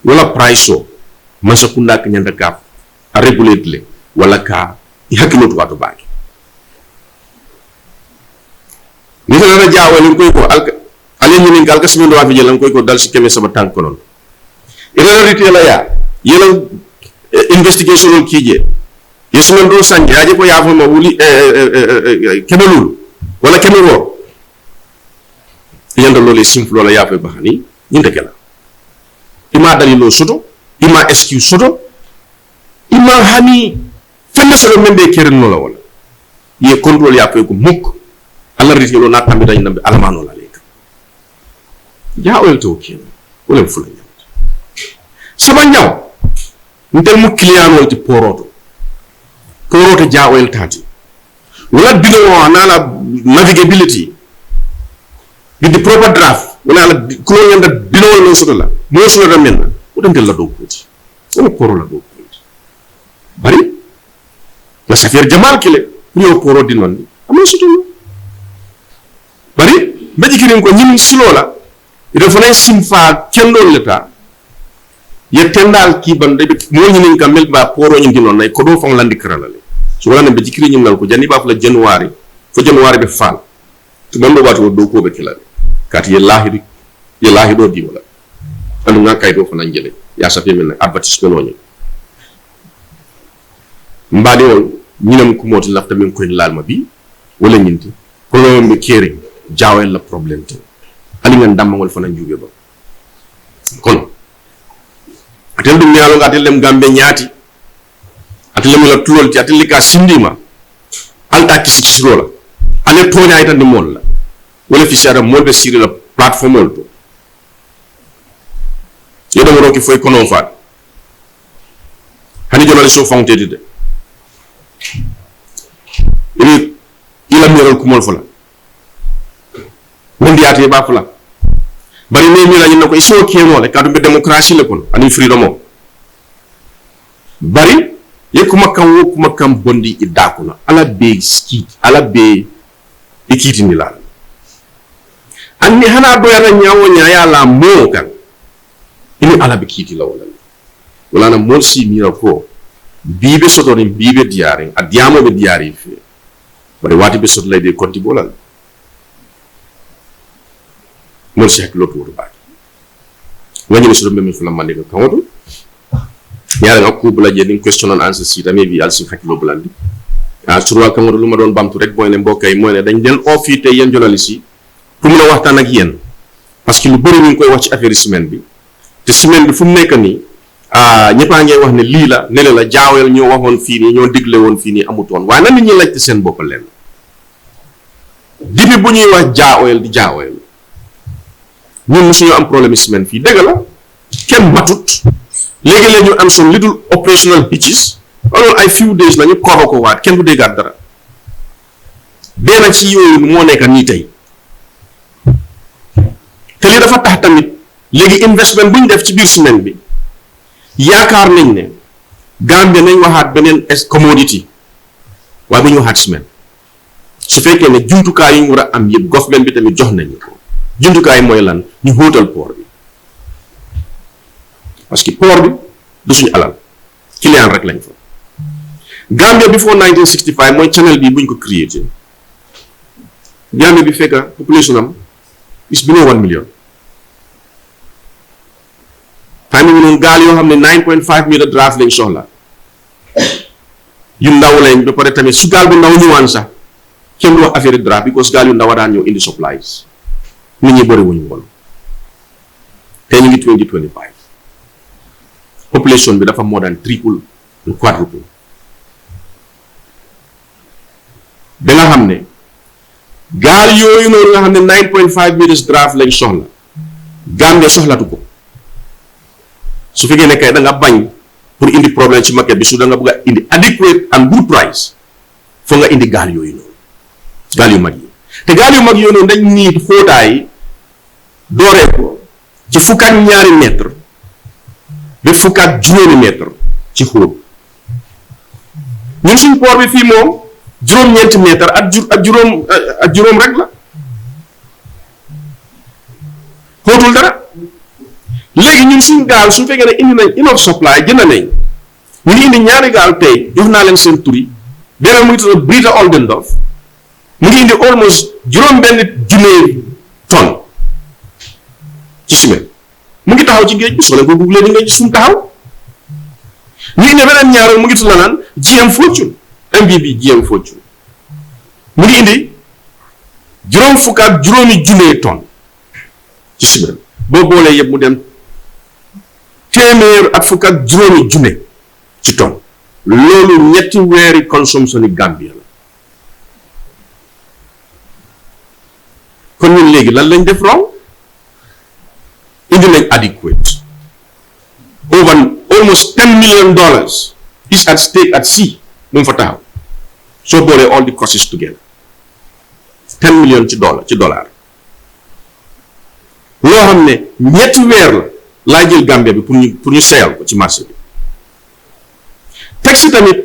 S1: wala price o masa kunda ka nyanda ka a regulate le wala ka i hakilo to wato baaki ni la jaaw ni koy ko alka ale ni ngal ka simendo wa fi jelan koy ko dal ci keme sama tank non ila rite la ya yela investigation kije yesumen do sanje aje ko yaafo ma wuli kemelul wala kemelo yanda lolé simple wala yaafo bahani ñinde kala ima dalilo soto ima excuse soto ima hani fenna solo membe keren no la wala ye control yaafo ko mukk ala rite lo na tambi dañ nambe almano la lek jaawel to ken wala fula ñam sama ñaw ndel mu client wol ti poroto jaawel tati wala bino nala navigability with the proper draft wala la ko yanda bino no soto la mo soto da men wudam del la do ko ci sama poro la do ko bari la safir jamal kile ñu poro di non am soto bari baji kirin ko ñim silola ida fana simfa kendo leta yetendal ki bande mo ñinin kamel ba poro ñi non nay ko do fam landi krala le so wala be jikri ñim nal ko jani ba fla january be fal to bando wato do ko be kilal kat ye lahi do di wala andu nga kay do fana jele ya sa fe men advertisement ñi mbadi wol ñinam ko moti lafta min koy laal ma bi wala ñinti ko lo be kéré jaawel la problème te ali nga ndam wol fana njube ba kon atel dum yalo nga atel dem gambe ñaati atel mi la tulol ci atel ka sindima alta kisi rola ale tonya ita ni mol la wala fi sara mol be siri la platform to yo do roki foi kono faat hani journalist so fontedi de ini ila miral kumol fula wondiate ba fula bari ne mi la ñu ko iso keno le kadu be démocratie le kon ani freedom o bari yekuma kam bondi idakuna ala be skit ala be ikiti ni la anni hana do yana nyawo nyaaya la mo kan ini ala be kiti la wala na mol si mira ko bibe soto ni bibe diaring adiamo be diari fi bari wati be soto lay de konti bolal mol si hak lotu ba wani be soto be mi fula mande ko kawoto yalla nga ko bula je din question and answer si tamé bi al si hak lo bulandi surwa kamodo luma don bamtu rek boy ne mbokay moy ne dañ den ofité yeen journaliste yi pour mëna waxtaan ak yeen parce que lu bari ñu koy wax ci affaire semaine bi te semaine bi fu mu nekk ni ñepa ngay wax ne li la ne la jaawel ñoo waxon fi ni ñoo diglé won fi ni amuton way nan ñi laaj seen bop leen dibi bu ñuy wax jaawel di jaawel ñun musuñu am problème semaine fi deug la kenn matut légui la ñu am son little operational hitches alors ay few days la ñu ko waat kenn du déggaat dara béna ci yooyu moo nekk nii tey te li dafa tax tamit léegi investment bu ñu def ci biir semaine bi yaakaar nañ ne Gambia nañ waxaat beneen commodity waaye bu ñu waxaat semaine su fekkee ne jumtukaay yi ñu war a am yëpp government bi tamit jox nañu ko jumtukaay mooy lan ñu hóotal port bi parce que port bi du suñu alal client rek lañ fa Gambia before 1965 mooy channel bi buñ ko créé Gambia bi fekka population am is below 1 million time bi noonu gaal yoo xam ne 9.5 meter draft lañ soxla yu ndaw lañ ba pare tamit su gaal bu ndaw ñëwaan sax kenn du wax affaire draft because gaal yu ndaw daan ñëw indi supplies nit ñi bëri wuñu woon te ñu ngi 2025 population bi dafa more than triple and quadruple ba nga xam ne gaal yooyu noonu nga xam ne 9.5 meters draft lañ soxla Gambia soxlatu ko su fekkee ne kay da nga bañ pour indi problème ci market bi su da nga bëgg a indi adequate and good price foo nga indi gaal yooyu noonu gaal yu mag yi te gaal yu mag yooyu noonu dañ nii xóotaay dooree ko ci fukk ak ñaari mètre ba fukk ak juróomi mètre ci xóot ñun suñ port bi fii moom juróom-ñeenti mètre ak juróom rek la xóotul dara léegi ñun suñ gaal suñ fekkee ne indi nañ enough supply jënd nañ ñu ngi indi ñaari gaal tey jox naa leen seen turi beneen mu ngi tudd Brita Oldendorf mu ngi indi almost juróom-benn junne tonne ci semaine mu ngi taxaw ci géej bi soo leen ko googlee di nga gis suñ taxaw ñu indi beneen ñaareel mu ngi tudd la naan GM Fortune MBB GM Fortune mu ngi indi juróom fukk ak juróomi junne tonne ci semaine boo boolee yëpp mu dem téeméer ak fukk ak juróomi junne ci tonne loolu ñetti weeri consommation yi Gambia la kon ñun léegi lan lañ def wrong indi nañ adequate over almost $10 million is at stake at sea mu fa taxaw soo boolee all the costs together 10 million ci dollar loo xam ne ñetti weer la laa jël Gambia bi pour ñu seyal ko ci marché bi teg si tamit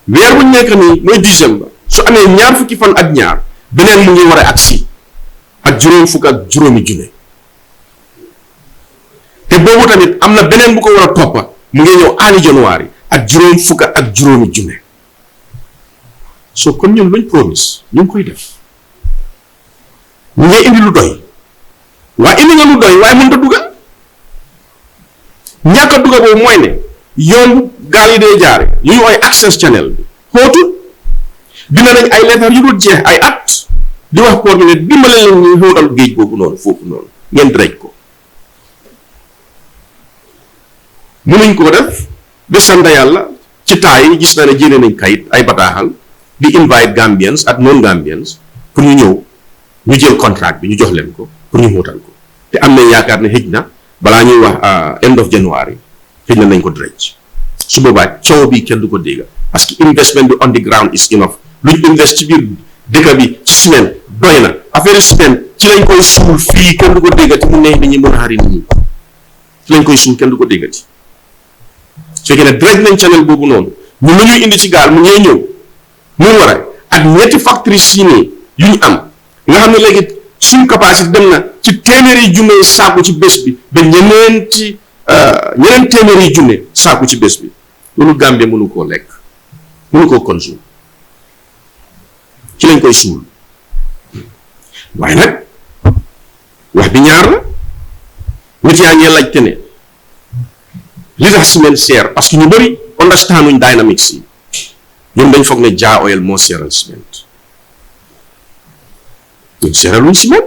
S1: weer bu nekk nii mooy décembre su amee ñaar fukki fan ak ñaar beneen mu ngi war a agsi ak juróom fukk ak juróomi junne te boobu tamit am na beneen bu ko war a toppa mu ngi ñëw aani janvier ak juróom fukk ak juróomi junne soo kon ñun luñ promise ñu ngi koy def ñu ngi indi lu doy waaye indi nga lu doy waaye mënut a dugal ñàkk a dugal boobu mooy ne yoon gaal yi day jaare yu ñu ooy access channel bi xóotul dina nañ ay lettre yu dul jeex ay at di wax port bi ne dimbale leen ñu xóotal géej boobu noonu foofu noonu ngeen drej ko mënuñ koo def ba sant yàlla ci temps yi gis na ne jéene nañ kayit ay bataaxal di invite Gambians ak non Gambians pour ñu ñëw ñu jël contract bi ñu jox leen ko pour ñu xóotal ko te am nañ yaakaar ne xëj na balaa ñuy wax end of January xëy na nañ ko dredge su boobaa coow bi kenn du ko dégg parce que investment bi on the ground is enough luñ invest ci biir dëkk bi ci ciment doy na affaire ciment ci lañ koy suul fii kenn du ko déggati mu neex nit ñi mën a xari nit ñi ci lañ koy suul kenn du ko déggati su fekkee ne dredge nañ channel boobu noonu ñun la ñuy indi ci gaal mu ñee ñëw mu war a ak ñetti factories yi nii yu ñu am nga xam ne léegi suñ capacité dem na ci téeméeri junne saaku ci bés bi ba ñeneen téeméeri junne saaku ci bés bi loolu Gambie mënu koo lekk mënu koo consume ci lañ koy suul waaye nag wax bi ñaar la nit yaa ngi laajte ne li tax ciment seer parce que ñu bëri understand uñ dynamics yi ñoom dañ foog ne Jah Oil moo seeral ciment ñun seeraluñ ciment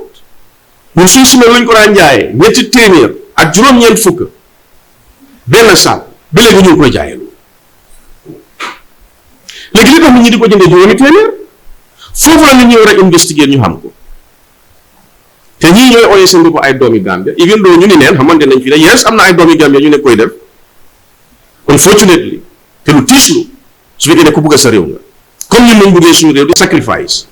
S1: ñun suñ ciment lañ ko daan jaayee ñetti téeméer ak juróom-ñeent fukk benn saal ba léegi ñu ngi koy jaayee loolu léegi li tax nit ñi di ko jëndee juróomi téeméer foofu la nit ñi war a investiguer ñu xam ko te ñii ñooy ooyee seen bopp ay doomi Gambia even though ñu ni neen xamante nañ fi ne yes am na ay doomi Gambia ñu ne koy def unfortunately te lu tiislu su fekkee ne ku bugg sa réew nga comme ñun nañ buggee suñu réew di sacrifice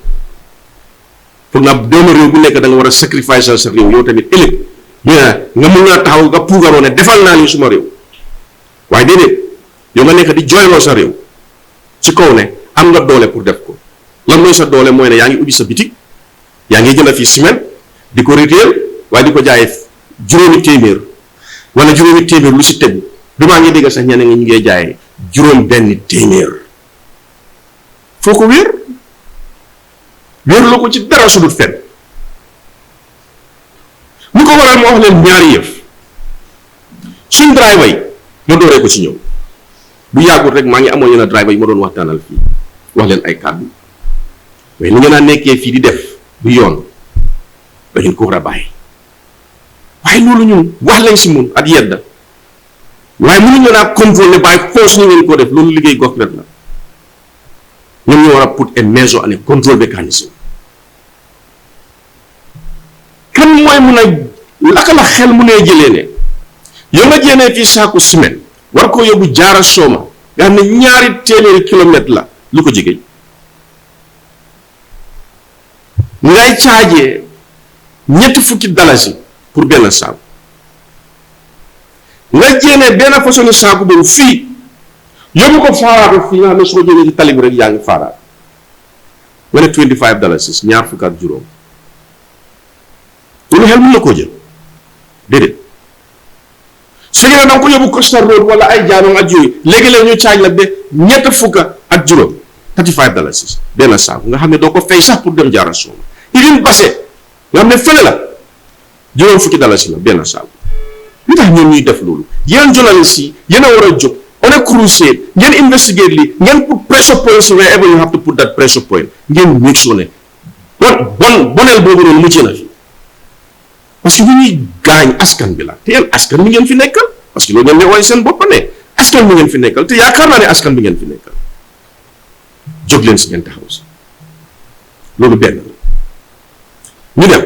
S1: foog naa doomu réew bu nekk da nga war a sacrifice sa réew yow tamit ëllëg ñu ne nga mun naa taxaw nga puugaroo ne defal naa li suma réew waaye déedéet yow nga nekk di jooyloo sa réew ci kaw ne am nga doole pour def ko lan mooy sa doole mooy ne yaa ngi ubbi sa bitik yaa ngi jënd fii ciment di ko retail waaye di ko jaayee juróomi téeméer wala juróomi téeméer lu si tegu bi maa ngi dégg sax ñeneen ñi ñu ngi jaayee juróom benn téeméer foo ko wéer la ko ci dara sudut fen lu ko waral ma wax leen ñaari yëf suñ driver yi ma dooree ko ci ñëw bu yàggul rek maa ngi amoon yenn driver yi ma doon waxtaanal fii wax leen ay kàddu mais ni ngeen a nekkee fii di def du yoon da ngeen ko war a bàyyi waaye loolu ñun wax lañ si mun ak yedda waaye mënuñu naa contrôler bàyyi force ñu ngeen ko def loolu liggéey government la ñoom ñoo war a put a measure and a control mechanism kan mooy mun a laka la xel mu nee jëlee ne yow nga jéenee fii saaku ciment war koo yóbbu jaara sooma nga xam ne ñaari téeméeri kilomètre la lu ko jege ngay caajee ñetti fukki dalasi pour benn saaku nga jéenee benn façon saaku boobu fii yóbbu ko faaraatu fii nga xam ne soo jéenee ci tali bi rek yaa ngi faaraat nga ne $25 ñaar fukk ak juróom loolu xel mun na koo jël déedéet su fekkee ne danga ko yóbbu Costa Road wala ay jaanam ak yooyu léegi-léegi ñu caaj la ba ñett fukk ak juróom $35 benn saaku nga xam ne doo ko fay sax pour dem jaara sooma even base nga xam ne fële la juróom fukki dalasi la benn saaku li tax ñoom ñuy def loolu yéen journalistes yi yéen a war a jóg on a crusade ngeen investigate li ngeen put pressure points wherever you have to put that pressure point ngeen make sure ne boneel boobu noonu mucc na fi parce que bu ñuy gaañ askan bi la te yéen askan bi ngeen fi nekkal parce que loolu ngeen ne waaye seen bopp ne askan bi ngeen fi nekkal te yaakaar naa ne askan bi ngeen fi nekkal jóg leen si ngeen taxaw si loolu benn la ñu dem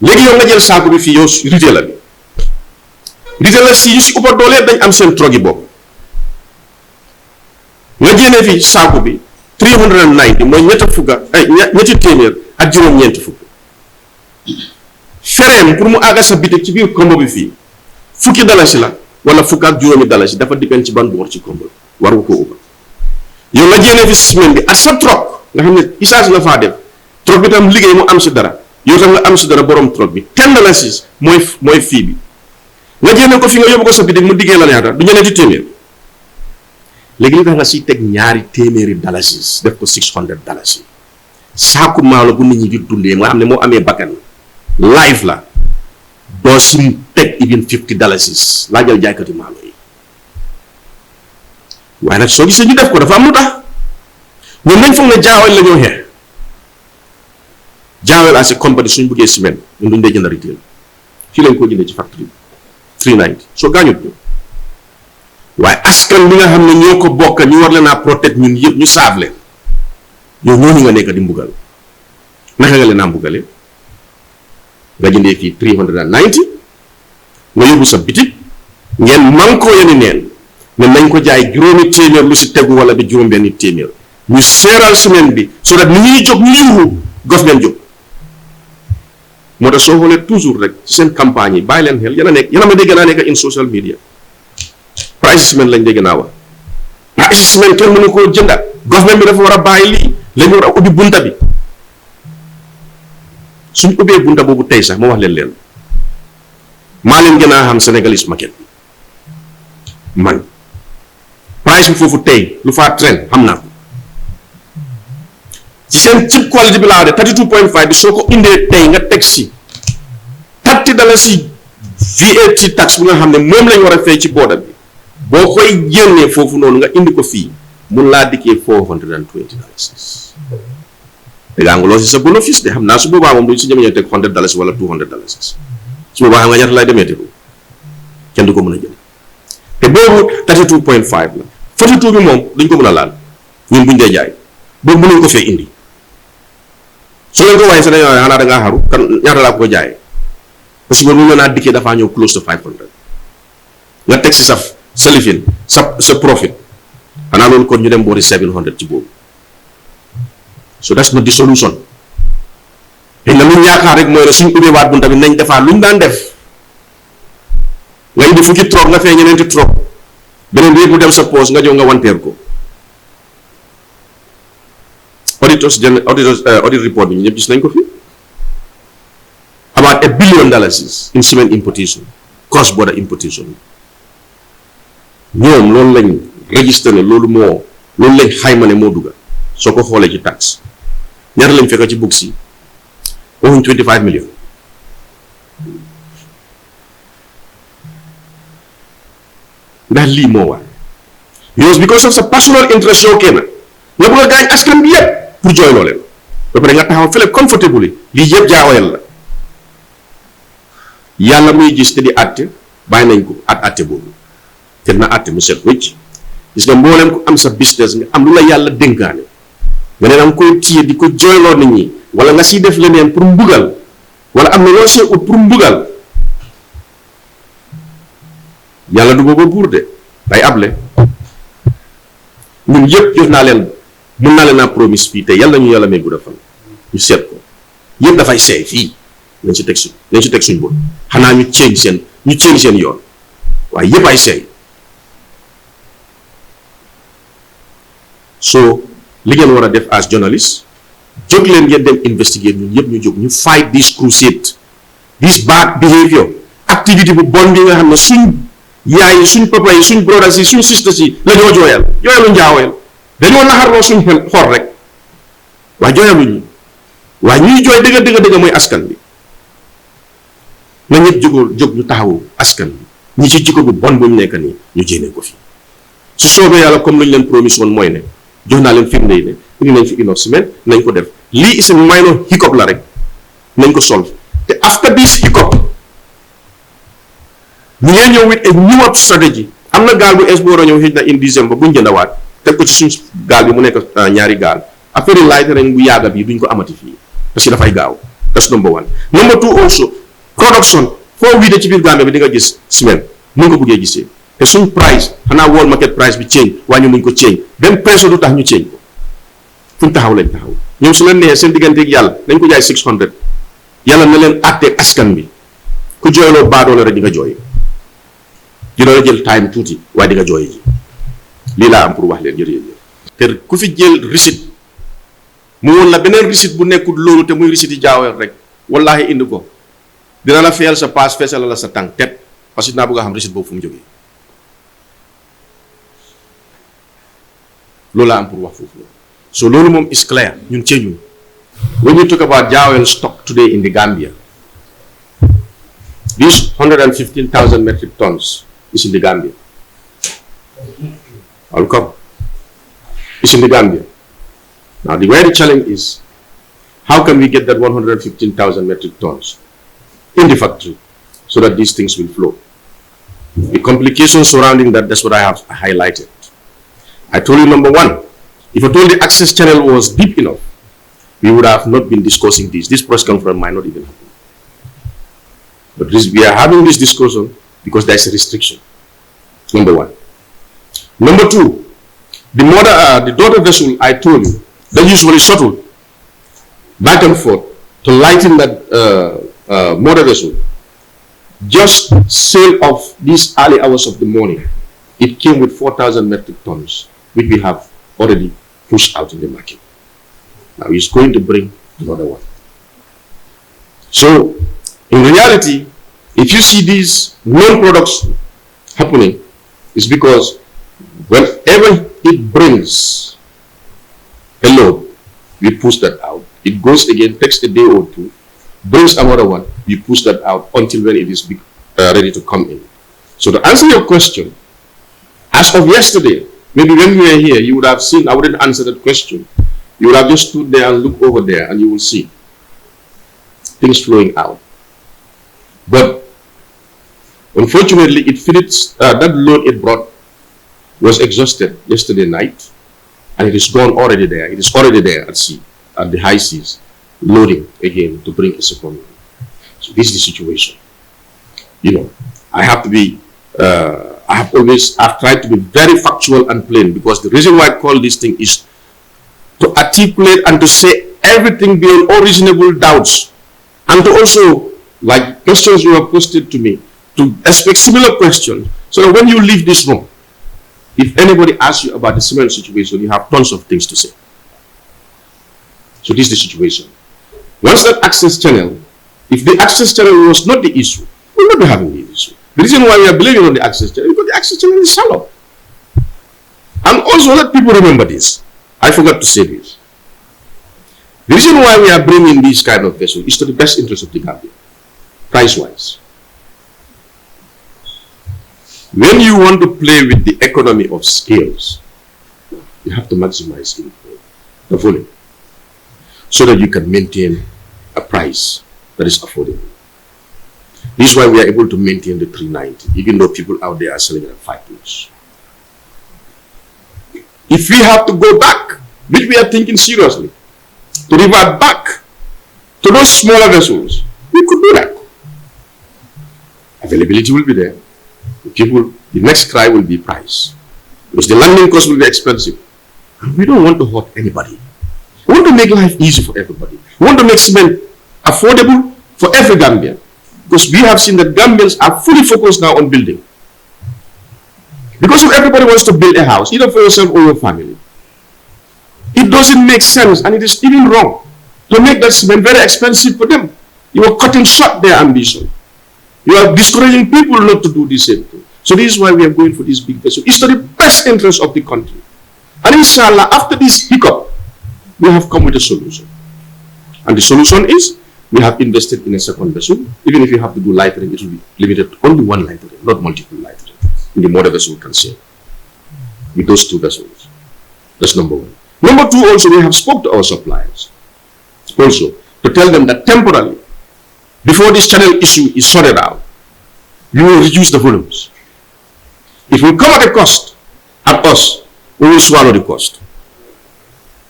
S1: léegi yow nga jël saako bi fii yow retailer bi retailer si yu si ëpp doole dañ am seen trogi bopp nga jéenee fii saako bi 390 mooy ñetti téeméer ak juróom-ñeenti fukk fereem pour mu àgga sa bitik ci biir combo bi fii fukki dalasi la wala fukk ak juróomi dalasi dafa dépend ci ban boor ci combo bi waru ko ubba yow nga jéenee fi semaine bi ak sa troc nga xam ne isaas la faa def troc bi tam liggéey mu am si dara yow tam nga am si dara borom troc bi 10 dalasi mooy fii bi nga jéene ko fi nga yóbbu ko sa bitik mu diggee la ñaata du ñeneenti téeméer léegi li tax nga siy teg ñaari téeméeri dalasi def ko $600 saaku maalo bu nit ñi di dundee nga xam ne moo amee bakkan live la doo si teg even $50 laa jël jaaykati maalo yi waaye nag soo gisee ñu def ko dafa am lu tax ñoom nañ foog ne Jah Oil la ñoo xeex Jah Oil as a company suñ buggee semaine ñun duñ dee jënd retail fii lañ ko jëndee ci factory 390 soo gaañut ñu waaye askan bi nga xam ne ñoo ko bokk ñu war leen a protect ñun yëpp ñu saaf leen yow ñooñu nga nekk di mbugal naka nga leen a mbugale nga jëndee fii 390 nga yóbbu sa bitik ngeen manko yeni neen ne nañ ko jaay juróomi téeméer lu si tegu wala bi juróom benn téeméer ñu seeral semaine bi so that ni ñuy jóg ñu yuuxu government jóg moo tax soo xoolee toujours rek ci seen campagne yi bàyyi leen xel yéen a ma dégg naa nekk in social media price semaine lañ dégg naa wax price semaine kenn mënu koo jënda government bi dafa war a bàyyi lii lañu war a ubbi bunta bi suñ ubbee bunta boobu tey sax ma wax leen maa leen gën a xam sénégalais market bi man price bi foofu tey lu faa trend xam naa ko ci seen cheap quality bi laa de 32.5 bi soo ko indee tey nga teg si $30 VAT tax bu nga xam ne moom lañ war a fay ci booda bi boo koy génnee foofu noonu nga indi ko fii mun laa dikkee $420. te gaa nga loo si sa bénéfice de xam naa su boobaa moom duñ si jëmee teg $100 wala $200 su boobaa xam nga ñaata lay demee te kenn du ko mën a jël te boobu 32.5 la 42 bi moom duñ ko mën a laal ñun buñ dee jaay boobu mënuñ ko fee indi su leen ko waxee sa dañoo xanaa da ngaa xaru kan ñaata laa ko jaayee parce que boobu mën naa dikkee dafaa ñëw close to 500 nga teg si sa lifin sa profit xanaa loolu kon ñu dem boori 700 ci boobu so that's not the solution te na luñ yaakaar rek mooy ne suñ ubbee waat bunta bi nañ defaa luñ daan def nga indi fukki trop nga fee ñeneenti trop beneen bi mu dem sa poos nga jox nga wanteer ko audit report bi ñu ñëpp gis nañ ko fi about $1 billion in cement importation cross border importation ñoom loolu lañ registré ne loolu lañ xayma ne moo dugga soo ko xoolee ci tax ñaata lañ fekk ci books yi waxuñ 25 millions ndax lii moo war yow because of sa personal interest yow kenn nga bëgg a gaañ askan bi yépp pour jooyloo leen ba pare nga taxaw fële comfortably lii yëpp jaawayal la yàlla muy gis te di àtte bàyyi nañ ko àtte boobu te na àtte mu set wécc gis nga mboolem ko am sa business nga am lu la yàlla dénkaane nga ne danga koy téye di ko jooyloo nit ñi wala nga siy def leneen pour mbugal wala am na loo see ut pour mbugal yàlla du booba buur de day able ñun yëpp jox naa leen mun naa leen naa promise fii te yàlla ñu yàlla may gudda fan ñu seet ko yëpp dafay seey fii nañ si teg suñ bët xanaa ñu change seen yoon waaye yëpp ay seey so li ngeen war a def as journalist jóg leen ngeen dem investigate ñun yëpp ñu jóg ñu fight this crusade this bad behavior activity bu bon bi nga xam ne suñ yaay yi suñ papa yi suñ brothers yi suñ sisters yi la ñoo jooyalu njaaweel dañoo naxarloo suñ xor rek waaye jooyaluñu waaye ñuy jooy dëgg mooy askan bi na ñëpp jóg ñu taxawu askan bi ñi ci jikko bu bon bu ñu nekk nii ñu jénee ko fi su soobee yàlla comme lu ñu leen promise woon mooy ne jox naa leen firnde yi ne indi nañ fi enough cement nañ ko def lii is a minor hiccup la rek nañ ko solve te after this hiccup ñu ngeen ñëw with a new strategy am na gaal bu es bu war a ñëw xëy na in December buñ jëndawaat teg ko ci suñ gaal bi mu nekk ñaari gaal affaire yi laaj nañ bu yàgga bi duñ ko amati fii parce que dafay gaaw that's number one. Number two also production foo wiide ci biir Gambie bi di nga gis ciment mu nga buggee gisee te suñ price xanaa world market price bi change waaye ñu muñ ko change benn pression du tax ñu change ko fuñ taxaw lañ taxaw ñoom su leen neexee seen digganteeg yàlla dañ ko jaay 600 yàlla na leen àtteeg askan bi ku jooyloo baadoola rek di nga jooy dina la jël time tuuti waaye di nga jooy ji lii laa am pour wax leen jërëjëf te ku fi jël receipt mu woon la beneen receipt bu nekkul loolu te muy receipt yi jaaweel rek wallaahi indi ko dina la fayal sa paas feesal la sa tànk tet parce que naa bëgg a xam receipt boobu fu mu jógee loolu laa am pour wax foofu so loolu moom is clear ñun cee ñun when you talk about jaaweel stock today in the Gambia this 115,000 metric tons is in the Gambia. I'll come. It's in the Gambia. Now, the way the challenge is, how can we get that 115,000 metric tons in the factory so that these things will flow? The complications surrounding that, that's what I have highlighted. I told you, number one, if I told the access channel was deep enough, we would have not been discussing this. This press conference might not even happen. But we are having this discussion because there's a restriction. Number one. Number two, the daughter vessel I told you, they usually shuttle back and forth to lighten that mother vessel. Just sail off these early hours of the morning. It came with 4,000 metric tons, which we have already pushed out in the market. Now he's going to bring another one. So, in reality, if you see these non-products happening, it's because whenever it brings a load, we push that out. It goes again, takes a day or two, brings another one, we push that out until when it is ready to come in. So to answer your question, as of yesterday, maybe when we were here, you would have seen, I wouldn't answer that question. You would have just stood there and look over there and you will see things flowing out. But unfortunately, it fits, that load it brought was exhausted yesterday night, and it is gone already there. It is already there at sea, at the high seas, loading again to bring a second one. So this is the situation. You know, I have to be, I've tried to be very factual and plain, because the reason why I call this thing is to articulate and to say everything beyond all reasonable doubts, and to also, like questions you have posted to me, to expect similar questions, so that when you leave this room, if anybody asks you about the similar situation, you have tons of things to say. So this is the situation. Once that access channel, if the access channel was not the issue, we'll not be having the issue. The reason why we are believing on the access channel is because the access channel is shallow. And also let people remember this. I forgot to say this. The reason why we are bringing these kind of vessels is to the best interest of the Gambia, price-wise. When you want to play with the economy of scales, you have to maximize the volume so that you can maintain a price that is affordable. This is why we are able to maintain the 390, even though people out there are selling it at 5 plus. If we have to go back, which we are thinking seriously, to revert back to those smaller vessels, we could do that. Availability will be there. The next cry will be price, because the landing cost will be expensive. And we don't want to hurt anybody. We want to make life easy for everybody. We want to make cement affordable for every Gambian, because we have seen that Gambians are fully focused now on building. Because if everybody wants to build a house, either for yourself or your family, it doesn't make sense, and it is even wrong to make that cement very expensive for them. You are cutting short their ambition. You are discouraging people not to do the same thing. So this is why we are going for this big vessel. It's to the best interest of the country. And inshallah, after this hiccup, we have come with a solution. And the solution is, we have invested in a second vessel. Even if you have to do lightering, it will be limited to only one lightering, not multiple lightering. In the mother vessel can sail with those two vessels. That's number one. Number two, also, we have spoke to our suppliers also to tell them that temporarily, before this channel issue is sorted out, you will reduce the volumes. It will come at a cost at us. We will swallow the cost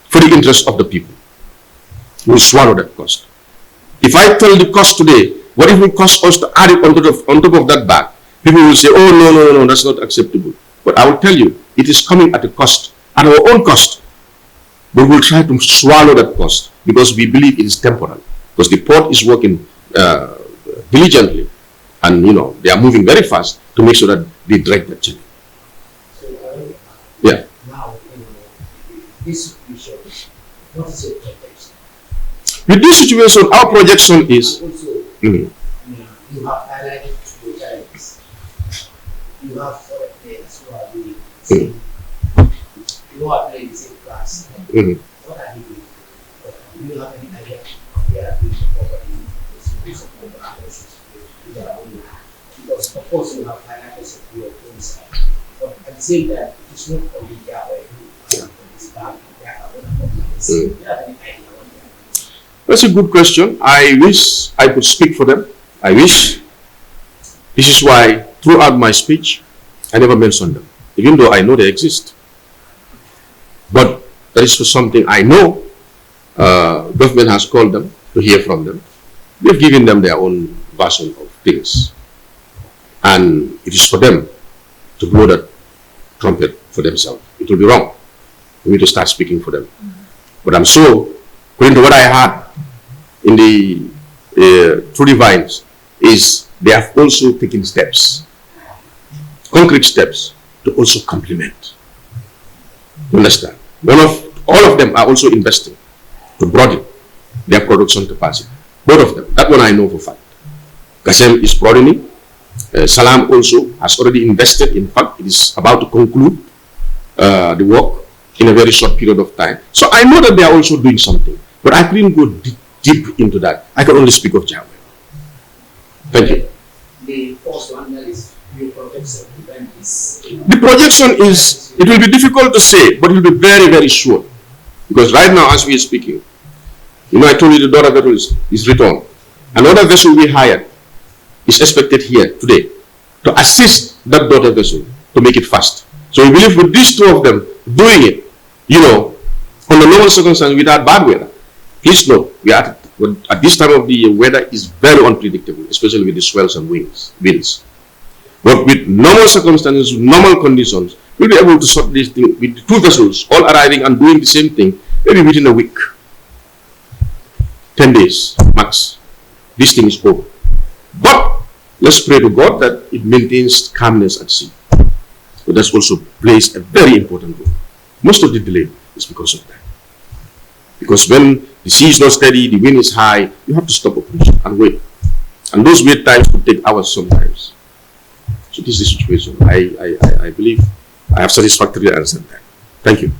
S1: for the interest of the people. We will swallow that cost. If I tell the cost today, what it will cost us to add it on top of that bag, people will say, oh, no, that's not acceptable. But I will tell you, it is coming at a cost, at our own cost. But we will try to swallow that cost, because we believe it is temporal. Because the port is working diligently, and they are moving very fast to make sure that they direct that channel.
S2: So,
S1: yeah.
S2: Now, this situation, what is your projection?
S1: With this situation, our projection is.
S2: Also, you have highlighted the challenges. You have foreign players who are doing the same. You are playing the same class. What are you doing? Do you have any idea of where doing the property? Because of course you have financial your own side, but at the same time it is not only their way this bank,
S1: That's a good question. I wish I could speak for them. I wish. This is why throughout my speech I never mentioned them, even though I know they exist. But that is for something I know. Government has called them to hear from them. We've given them their own version of things. And it is for them to blow that trumpet for themselves. It will be wrong for me to start speaking for them. But I'm sure, according to what I heard in the True Divines, is they have also taken steps, concrete steps, to also complement. You understand? All of them are also investing to broaden their production capacity. Both of them. That one I know for a fact. Gasem is broadening. Salam also has already invested. In fact, it is about to conclude the work in a very short period of time. So I know that they are also doing something. But I couldn't go deep into that. I can only speak of Java. Thank you.
S2: The first one, that is your projection.
S1: The projection is, it will be difficult to say, but it will be very, very short. Because right now, as we are speaking, you know, I told you the daughter vessel is returned. Another vessel we hired is expected here today to assist that daughter vessel to make it fast. So we believe with these two of them doing it, you know, under normal circumstances without bad weather. Please note, we are at this time of the year, weather is very unpredictable, especially with the swells and winds. But with normal circumstances, with normal conditions, we'll be able to sort this thing with the two vessels all arriving and doing the same thing, maybe within a week. 10 days max. This thing is over. But let's pray to God that it maintains calmness at sea. But that also plays a very important role. Most of the delay is because of that. Because when the sea is not steady, the wind is high, you have to stop operation and wait. And those wait times could take hours sometimes. So this is the situation. I believe I have satisfactorily answered that. Thank you.